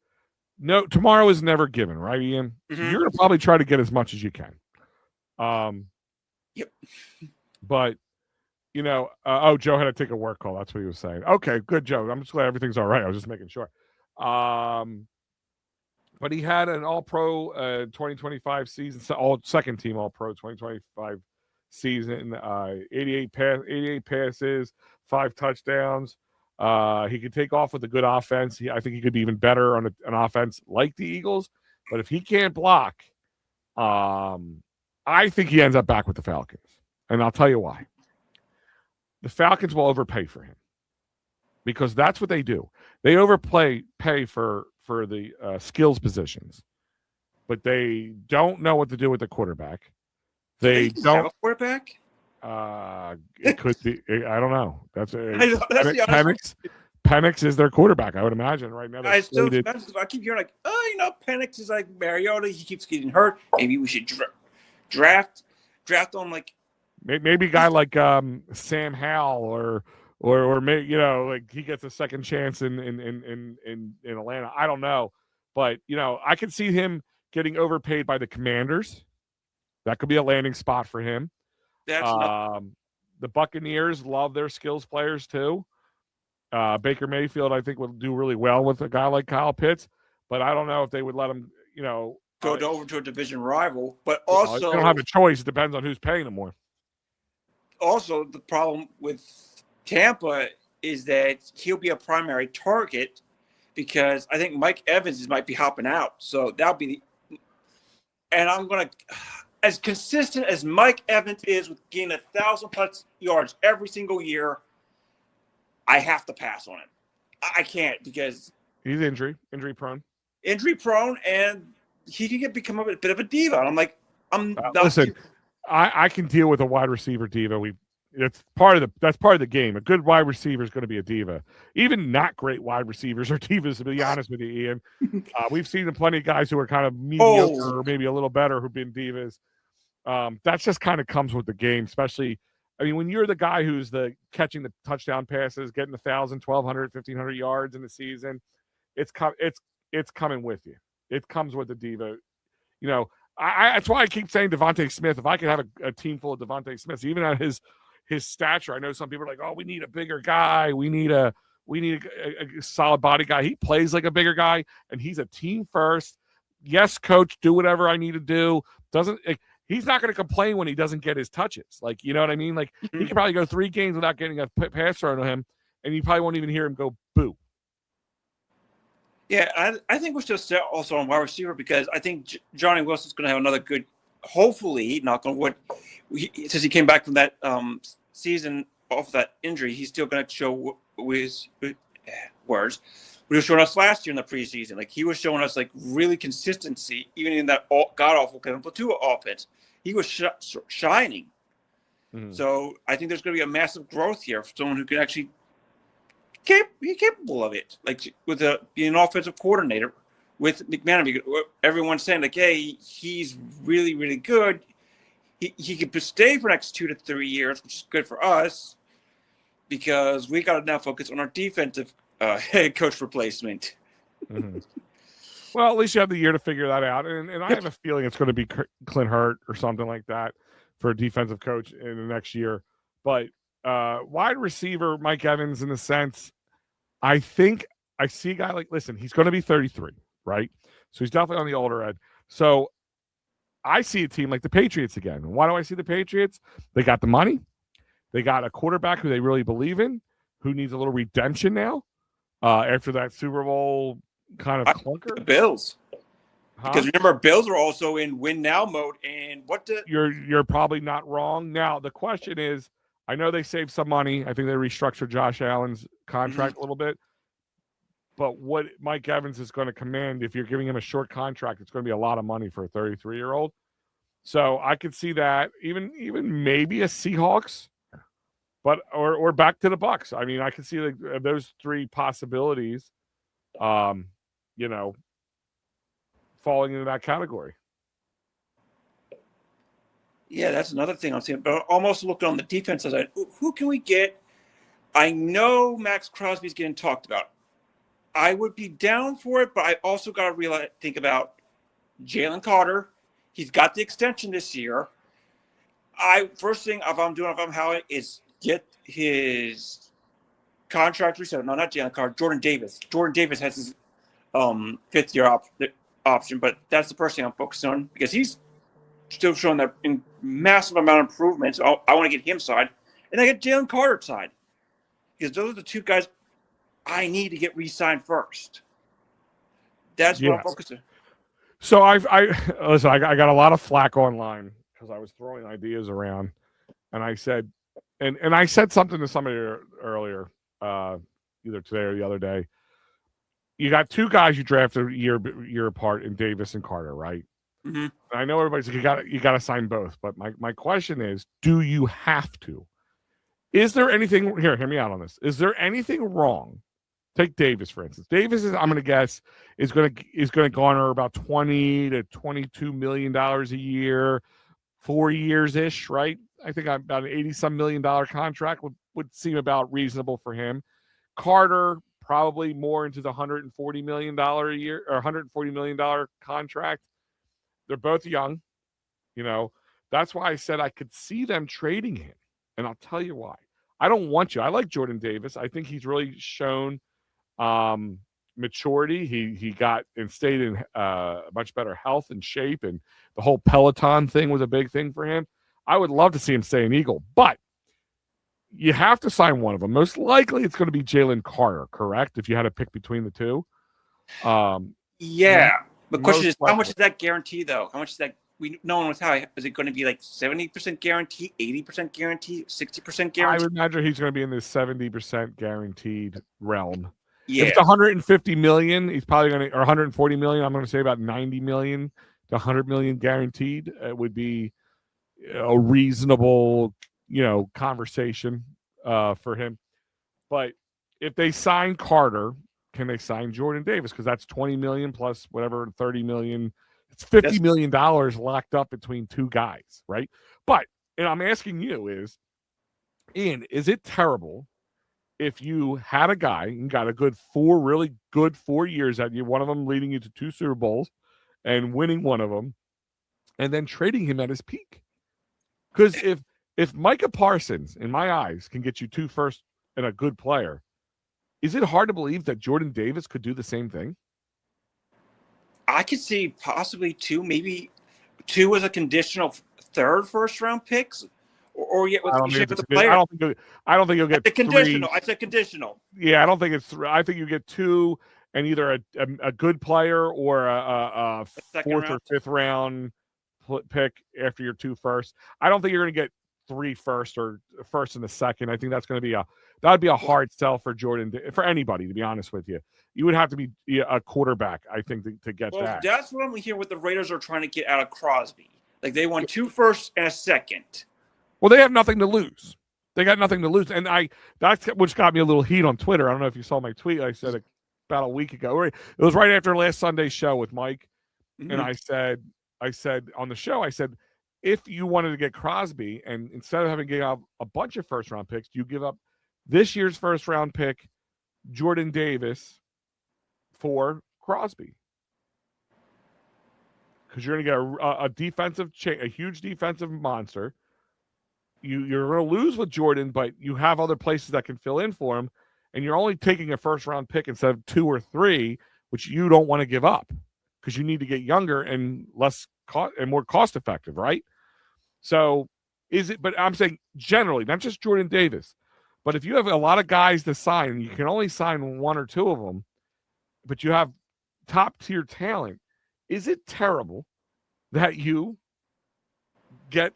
no, tomorrow is never given, right, Ian? Mm-hmm. So you're going to probably try to get as much as you can. Yep. But, Joe had to take a work call. That's what he was saying. Okay, good, Joe. I'm just glad everything's all right. I was just making sure. But he had an All-Pro 2025 season, second team All-Pro 2025 season, 88 passes, 5 touchdowns. He could take off with a good offense. I think he could be even better on an offense like the Eagles. But if he can't block, I think he ends up back with the Falcons. And I'll tell you why. The Falcons will overpay for him because that's what they do. They pay for the skills positions, but they don't know what to do with the quarterback. They don't have a quarterback. It could be. I don't know. That's the honest. Penix is their quarterback. I would imagine right now. I keep hearing like, Penix is like Mariota. He keeps getting hurt. Maybe we should draft on like maybe a guy like Sam Howell or maybe like he gets a second chance in Atlanta. I don't know, but I can see him getting overpaid by the Commanders. That could be a landing spot for him. The Buccaneers love their skills players too. Baker Mayfield, I think, would do really well with a guy like Kyle Pitts, but I don't know if they would let him, go over to a division rival. But also, they don't have a choice. It depends on who's paying them more. Also, the problem with Tampa is that he'll be a primary target because I think Mike Evans might be hopping out. So that'll be and I'm going to, as consistent as Mike Evans is with getting 1,000+ yards every single year, I have to pass on him. I can't because he's injury prone, and he can become a bit of a diva. And I'm like, listen. I can deal with a wide receiver diva. That's part of the game. A good wide receiver is going to be a diva. Even not great wide receivers are divas. To be honest with you, Ian, we've seen plenty of guys who are kind of mediocre or maybe a little better who've been divas. That just kind of comes with the game, especially. I mean, when you're the guy who's catching the touchdown passes, getting 1,000, 1,200, 1,500 yards in the season, it's coming with you. It comes with the diva. That's why I keep saying Devontae Smith. If I could have a team full of Devontae Smiths, even at his stature, I know some people are like, "Oh, we need a bigger guy. We need a solid body guy." He plays like a bigger guy, and he's a team first. Yes, coach, do whatever I need to do. He's not going to complain when he doesn't get his touches. Like, you know what I mean? Like, he could probably go 3 games without getting a pass thrown to him, and you probably won't even hear him go boo. Yeah, I think we're still set also on wide receiver because I think Johnny Wilson's going to have another good, hopefully, knock on wood, since he came back from that season off that injury, he's still going to show his words. What he was showing us last year in the preseason. Like, he was showing us, like, really consistency, even in that god-awful Kevin Platua offense. He was shining. Mm-hmm. So I think there's going to be a massive growth here for someone who can actually be capable of it, like with being an offensive coordinator with McManaman. Everyone's saying like, hey, he's really, really good. He could stay for the next 2 to 3 years, which is good for us because we got to now focus on our defensive head coach replacement. Mm-hmm. Well, at least you have the year to figure that out, and I have a feeling it's going to be Clint Hurt or something like that for a defensive coach in the next year, but. Wide receiver Mike Evans, in the sense, I think I see a guy like, listen, he's going to be 33, right? So he's definitely on the older end. So I see a team like the Patriots again. Why do I see the Patriots? They got the money. They got a quarterback who they really believe in, who needs a little redemption now after that Super Bowl kind of clunker. The Bills. Because remember, Bills are also in win now mode. And you're probably not wrong. Now, the question is, I know they saved some money. I think they restructured Josh Allen's contract a little bit. But what Mike Evans is going to command, if you're giving him a short contract, it's going to be a lot of money for a 33-year-old. So I could see that, even maybe a Seahawks, but or back to the Bucks. I mean, I could see like those 3 possibilities, falling into that category. Yeah, that's another thing I'm seeing. But almost looking on the defense side, who can we get? I know Max Crosby's getting talked about. I would be down for it, but I also got to think about Jalen Carter. He's got the extension this year. First thing if I'm Howard is get his contract reset. No, not Jalen Carter. Jordan Davis. Jordan Davis has his 5th-year option, but that's the first thing I'm focused on because he's still showing that massive amount of improvement. So I want to get him side. And I get Jalen Carter side. Because those are the 2 guys I need to get re-signed first. That's what I'm focusing on. So I listen. I got a lot of flack online because I was throwing ideas around, and I said, and I said something to somebody earlier, either today or the other day. You got two guys you drafted a year apart in Davis and Carter, right? Mm-hmm. I know everybody's like, you got to sign both, but my question is, do you have to? Is there anything here? Hear me out on this. Is there anything wrong? Take Davis for instance. Davis is, I'm going to guess, is going to garner about $20 to $22 million a year, 4 years ish, right? I think about an $80-some million contract would seem about reasonable for him. Carter probably more into the $140 million a year or $140 million contract. They're both young, That's why I said I could see them trading him, and I'll tell you why. I don't want you. I like Jordan Davis. I think he's really shown maturity. He got and stayed in much better health and shape, and the whole Peloton thing was a big thing for him. I would love to see him stay an Eagle, but you have to sign one of them. Most likely it's going to be Jalen Carter, correct? If you had to pick between the two. Yeah. The question is, likely. how much is that guarantee, though? How much is that? No one knows how. Is it going to be like 70% guarantee, 80% guarantee, 60% guarantee? I would imagine he's going to be in this 70% guaranteed realm. Yeah. If it's 150 million, he's probably going to, or 140 million. I'm going to say about 90 million to 100 million guaranteed. It would be a reasonable, conversation for him. But if they sign Carter, can they sign Jordan Davis? Because that's 20 million plus whatever 30 million. It's $50 million locked up between two guys, right? But, and I'm asking you is, Ian, is it terrible if you had a guy and got a really good 4 years out of you, one of them leading you to 2 Super Bowls and winning one of them, and then trading him at his peak? Because if Micah Parsons, in my eyes, can get you 2 firsts and a good player, is it hard to believe that Jordan Davis could do the same thing? I could see possibly 2, maybe 2 as a conditional third first-round picks, or yet with the player. I don't think you'll get the conditional. 3. I said conditional. Yeah, I don't think it's 3. I think you get 2 and either a good player or a 4th or 5th round pick after your 2 firsts. I don't think you're going to get 3 first or first and a second. I think that's going to be that would be a hard sell for Jordan, for anybody, to be honest with you. You would have to be a quarterback, I think, to get that. That's what I'm hearing what the Raiders are trying to get out of Crosby. Like, they want 2 firsts and a second. Well, they have nothing to lose. They got nothing to lose. And that's which got me a little heat on Twitter. I don't know if you saw my tweet. I said about a week ago. It was right after last Sunday's show with Mike. Mm-hmm. And I said on the show, if you wanted to get Crosby, and instead of having to give up a bunch of first-round picks, you give up this year's first-round pick, Jordan Davis, for Crosby. Because you're going to get a huge defensive monster. You're going to lose with Jordan, but you have other places that can fill in for him, and you're only taking a first-round pick instead of 2 or 3, which you don't want to give up because you need to get younger and more cost-effective, right? So but I'm saying generally, not just Jordan Davis, but if you have a lot of guys to sign, and you can only sign 1 or 2 of them, but you have top-tier talent, is it terrible that you get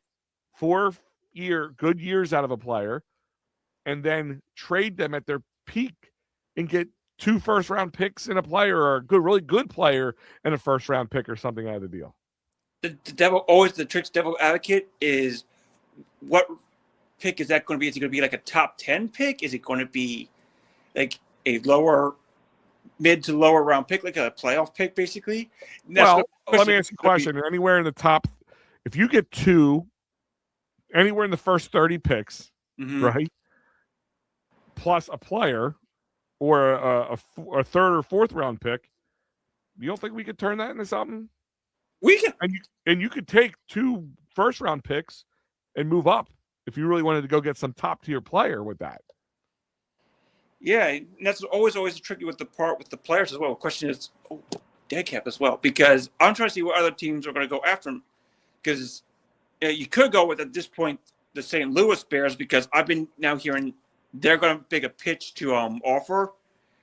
4 good years out of a player and then trade them at their peak and get 2 first-round picks in a player, or a really good player and a first-round pick or something out of the deal? The trick's devil advocate is, what pick is that going to be? Is it going to be like a top 10 pick? Is it going to be like a mid to lower round pick, like a playoff pick, basically? Well, let me ask you a question. Anywhere in the top, if you get 2, anywhere in the first 30 picks, mm-hmm. right, plus a player or a 3rd or 4th round pick, you don't think we could turn that into something? We can, and you could take 2 first-round picks and move up if you really wanted to go get some top-tier player with that. Yeah, and that's always tricky with the players as well. The question is dead cap as well, because I'm trying to see what other teams are going to go after him. Because you could go with, at this point, the St. Louis Bears, because I've been now hearing they're going to make a pitch to offer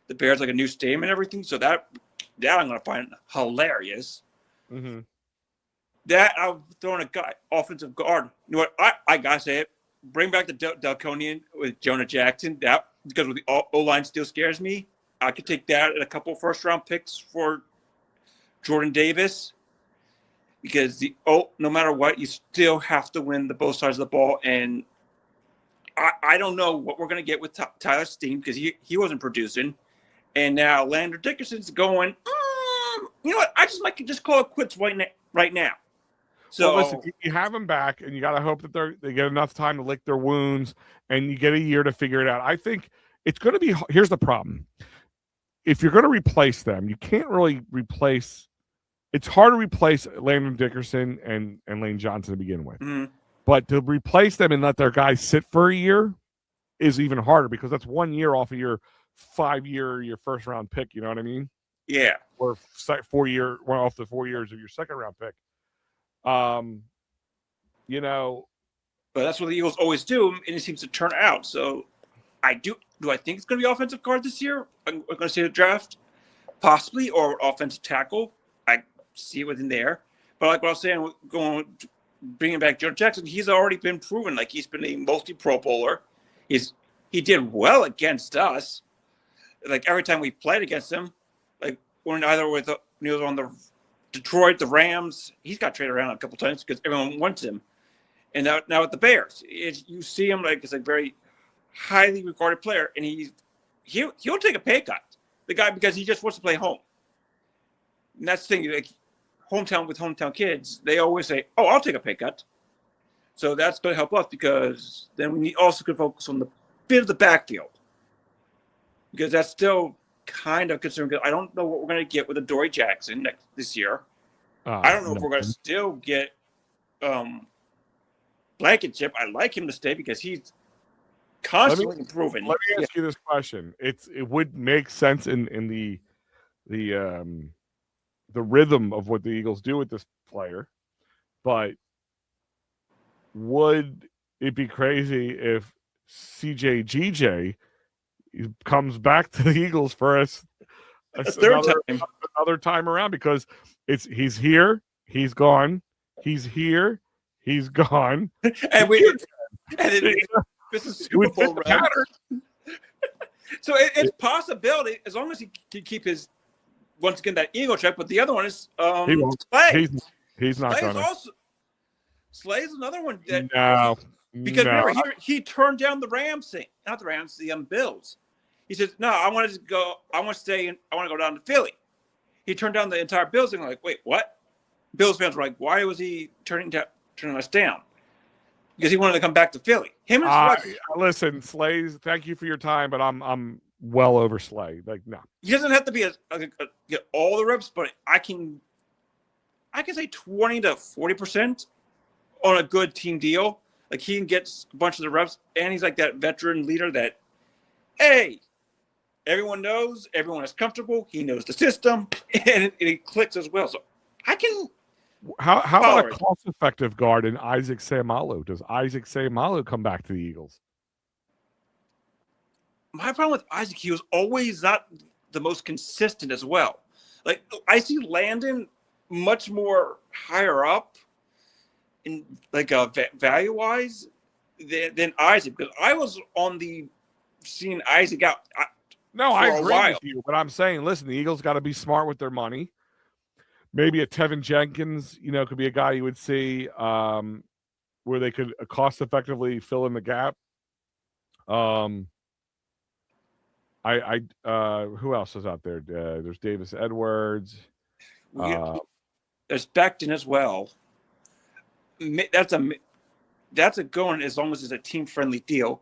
the Bears like a new stadium and everything. So that I'm going to find hilarious. Mm-hmm. That I'll throw in a guy, offensive guard. You know what? I gotta say it. Bring back the Delconian with Jonah Jackson. That because with the O line still scares me. I could take that and a couple first round picks for Jordan Davis. Because no matter what, you still have to win the both sides of the ball. And I don't know what we're gonna get with Tyler Steen because he wasn't producing. And now Landon Dickerson's going, you know what? I just might just call it quits right now. So well, listen, you have them back, and you got to hope that they get enough time to lick their wounds, and you get a year to figure it out. I think it's going to be. Here's the problem: if you're going to replace them, you can't really replace. It's hard to replace Landon Dickerson and Lane Johnson to begin with, but to replace them and let their guys sit for a year is even harder because that's 1 year off of your 5-year, your first round pick. You know what I mean? Yeah. Or 4 year, one off the 4 years of your second round pick. You know, but that's what the Eagles always do, and it seems to turn out. So, do I think it's going to be offensive guard this year? I'm going to say the draft, possibly, or offensive tackle. I see it within there. But like what I was saying, bringing back Joe Jackson, he's already been proven. Like he's been a multi-Pro Bowler. He did well against us. Like every time we played against him, like when either with he was on the Detroit, the Rams, he's got traded around a couple times because everyone wants him. And now with the Bears, you see him like it's a very highly regarded player, and he'll take a pay cut. The guy because he just wants to play home. And that's the thing, like hometown with hometown kids, they always say, "Oh, I'll take a pay cut." So that's going to help us because then we also could focus on the bit of the backfield because that's still kind of concerned. Because I don't know what we're going to get with Adoree Jackson this year. I don't know if we're going to still get Blankenship. I like him to stay because he's constantly improving. Let me ask you this question: it would make sense in the rhythm of what the Eagles do with this player, but would it be crazy if CJGJ comes back to the Eagles for another time around because he's here, he's gone, he's here, he's gone, and this is Super Bowl round. So it's possibility as long as he can keep his once again that ego check. But the other one is Slay. He's not going to. Slay's another one that because remember he turned down the Rams thing, not the Rams, the Bills. He says, "No, I want to go. I want to stay. I want to go down to Philly." He turned down the entire Bills thing. Like, wait, what? Bills fans were like, "Why was he turning us down?" Because he wanted to come back to Philly. Him and Slay. Listen, Slay's. Thank you for your time, but I'm well over Slay. Like, no, he doesn't have to be get all the reps, but I can say 20 to 40% on a good team deal. Like he can get a bunch of the reps, and he's like that veteran leader that, hey, everyone knows, everyone is comfortable. He knows the system, and it clicks as well. So I can. How about a cost-effective guard in Isaac Seumalo? Does Isaac Seumalo come back to the Eagles? My problem with Isaac, he was always not the most consistent as well. Like I see Landon much more higher up in like value-wise than Isaac because I was on the seeing Isaac out. I agree with you, but I'm saying, listen, the Eagles got to be smart with their money. Maybe a Tevin Jenkins, could be a guy you would see where they could cost effectively fill in the gap. Who else is out there? There's Davis Edwards. There's Becton as well. That's a going as long as it's a team friendly deal.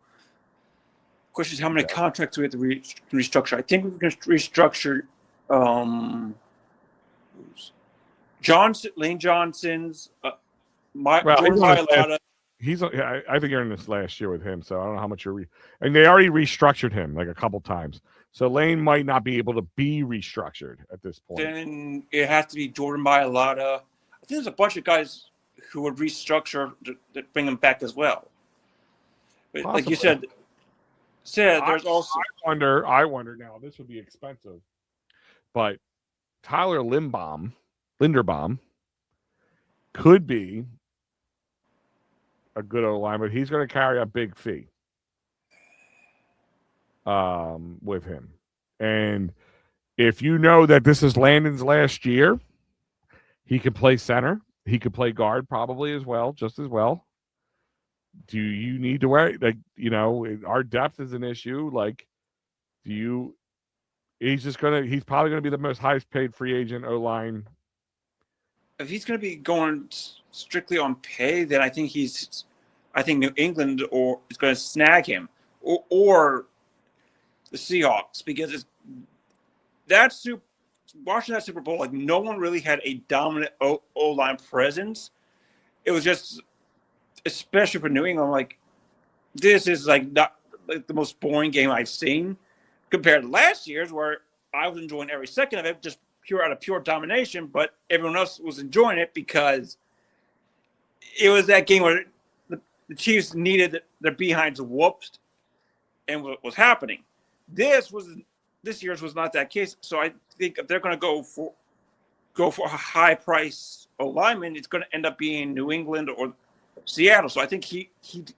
Question is how many contracts we have to restructure. I think we're going to restructure Lane Johnson's, Jordan Mailata. I think you're in this last year with him, so I don't know how much and they already restructured him like a couple times. So Lane might not be able to be restructured at this point. Then it has to be Jordan Mailata. I think there's a bunch of guys who would restructure to bring him back as well. But like you said, there's also. I wonder now. This would be expensive, but Tyler Linderbaum could be a good O-line, but he's going to carry a big fee with him. And if you know that this is Landon's last year, he could play center. He could play guard probably as well, just as well. Do you need to wear, like, our depth is an issue. Like, he's probably going to be the most highest paid free agent O-line. If he's going to be going strictly on pay, then I think New England is going to snag him or the Seahawks, because watching that Super Bowl, like, no one really had a dominant O-line presence. It was just, especially for New England, like, this is like not like the most boring game I've seen compared to last year's, where I was enjoying every second of it, just out of pure domination, but everyone else was enjoying it because it was that game where the Chiefs needed their behinds whooped, and what was happening. This year's was not that case, so I think if they're going to go for a high price lineman, it's going to end up being New England or Seattle. So I think he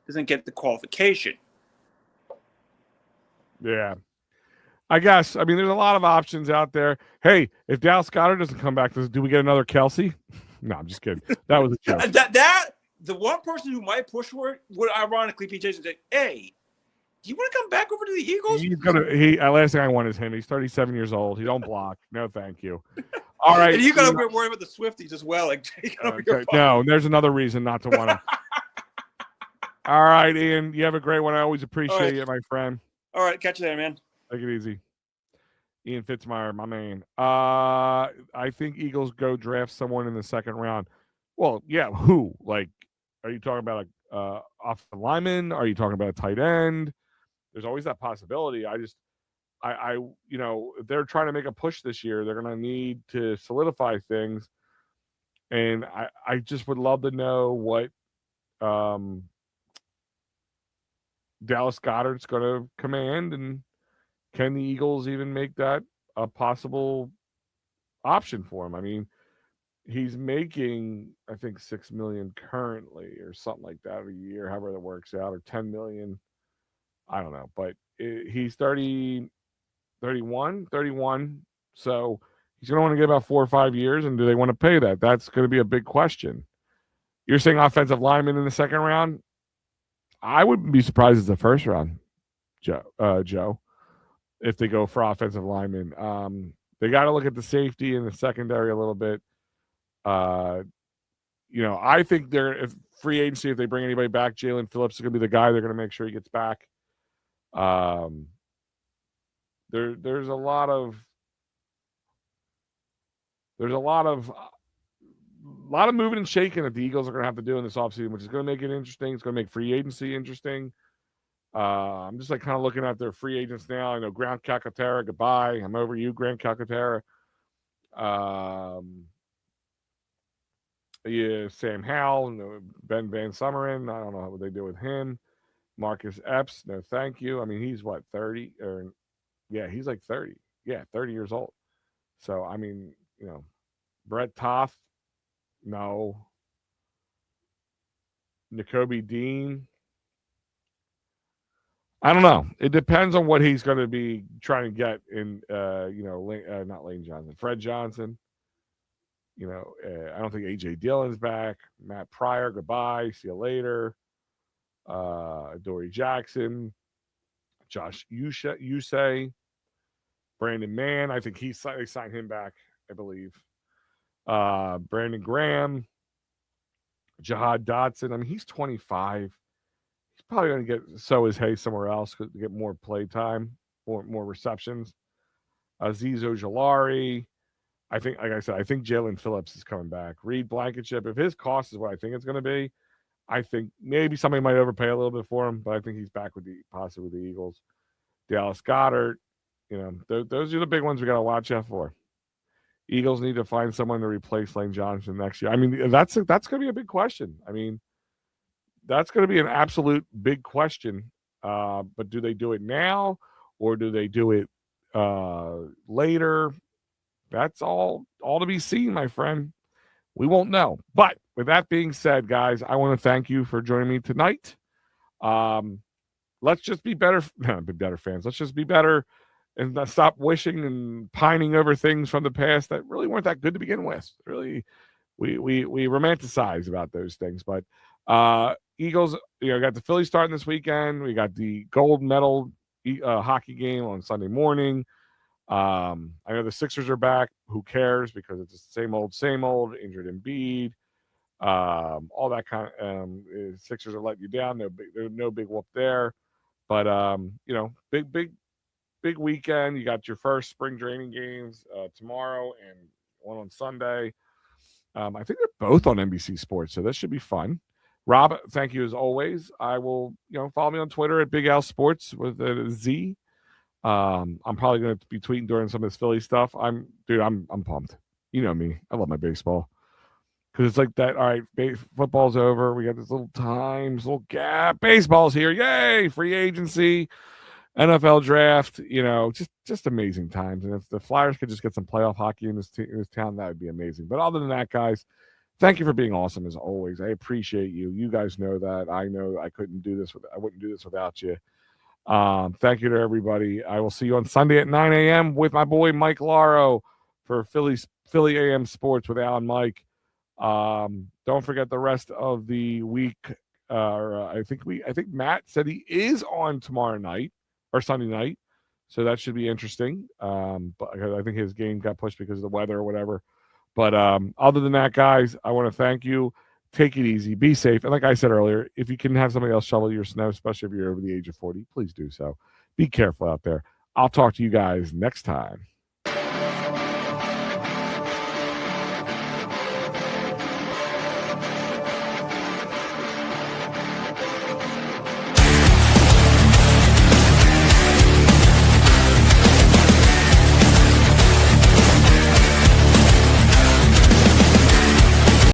doesn't get the qualification. Yeah. I guess. I mean, there's a lot of options out there. Hey, if Dallas Goedert doesn't come back, do we get another Kelsey? No, I'm just kidding. That was a joke. The one person who might push for it would ironically be Jason. Say, hey, do you want to come back over to the Eagles? Last thing I want is him. He's 37 years old. He don't block. No, thank you. All right. And you got to worry about the Swifties as well. Like, no, there's another reason not to want to. All right, Ian. You have a great one. I always appreciate it, my friend. All right. Catch you there, man. Take it easy. Ian Fitzmyer, my man. I think Eagles go draft someone in the second round. Well, yeah, who? Like, are you talking about a offensive lineman? Are you talking about a tight end? There's always that possibility. If they're trying to make a push this year, they're going to need to solidify things. And I just would love to know what Dallas Goedert's going to command, and can the Eagles even make that a possible option for him? I mean, he's making, I think, $6 million currently or something like that a year, however that works out, or $10 million. I don't know, but he's 31. So he's going to want to get about 4 or 5 years. And do they want to pay that? That's going to be a big question. You're saying offensive lineman in the second round? I wouldn't be surprised it's the first round, Joe, if they go for offensive lineman. They got to look at the safety and the secondary a little bit. I think if free agency, if they bring anybody back, Jalen Phillips is going to be the guy. They're going to make sure he gets back. There's a lot of moving and shaking that the Eagles are going to have to do in this offseason, which is going to make it interesting. It's going to make free agency interesting. I'm just kind of looking at their free agents now. I know Grant Calcaterra, goodbye. I'm over you, Grant Calcaterra. Sam Howell, Ben Van Summeren. I don't know what they do with him. Marcus Epps, no thank you. I mean, he's 30? He's like 30. Yeah, 30 years old. So, I mean, Brett Toth, no. Nakobe Dean. I don't know. It depends on what he's going to be trying to get in, not Lane Johnson, Fred Johnson. I don't think A.J. Dillon's back. Matt Pryor, goodbye. See you later. Dory Jackson. Josh Usay. Brandon Mann. I think they signed him back, I believe. Brandon Graham. Jahad Dotson. I mean, he's 25. He's probably going to get so is Hay somewhere else to get more play time, more receptions. Azeez Ojulari. I think, like I said, I think Jalen Phillips is coming back. Reed Blankenship, if his cost is what I think it's going to be, I think maybe somebody might overpay a little bit for him, but I think he's back possibly with the Eagles. Dallas Goedert, those are the big ones we got to watch out for. Eagles need to find someone to replace Lane Johnson next year. I mean, that's going to be a big question. I mean, that's going to be an absolute big question. But do they do it now or do they do it later? That's all to be seen, my friend. We won't know. But with that being said, guys, I want to thank you for joining me tonight. Let's just be better, be better fans. Let's just be better and stop wishing and pining over things from the past that really weren't that good to begin with. Really, we romanticize about those things. But Eagles, got the Phillies starting this weekend. We got the gold medal hockey game on Sunday morning. I know the Sixers are back. Who cares? Because it's the same old. Injured Embiid, all that kind of. Sixers are letting you down. There's no big whoop there. But big weekend. You got your first spring training games tomorrow and one on Sunday. I think they're both on NBC Sports, so this should be fun. Rob, thank you as always. I will, follow me on Twitter at Big Al Sports with a Z. I'm probably going to be tweeting during some of this Philly stuff. I'm pumped. You know me. I love my baseball. Because it's like that, all right, football's over. We got this little gap. Baseball's here. Yay, free agency, NFL draft, just amazing times. And if the Flyers could just get some playoff hockey in this town, that would be amazing. But other than that, guys, thank you for being awesome as always. I appreciate you. You guys know that. I know I wouldn't do this without you. Thank you to everybody. I will see you on Sunday at 9 a.m. with my boy Mike Laro for Philly AM Sports with Al and Mike. Don't forget the rest of the week. I think Matt said he is on tomorrow night or Sunday night, so that should be interesting. But I think his game got pushed because of the weather or whatever. But other than that, guys, I want to thank you. Take it easy, be safe, and like I said earlier, if you can have somebody else shovel your snow, especially if you're over the age of 40, please do so. Be careful out there. I'll talk to you guys next time.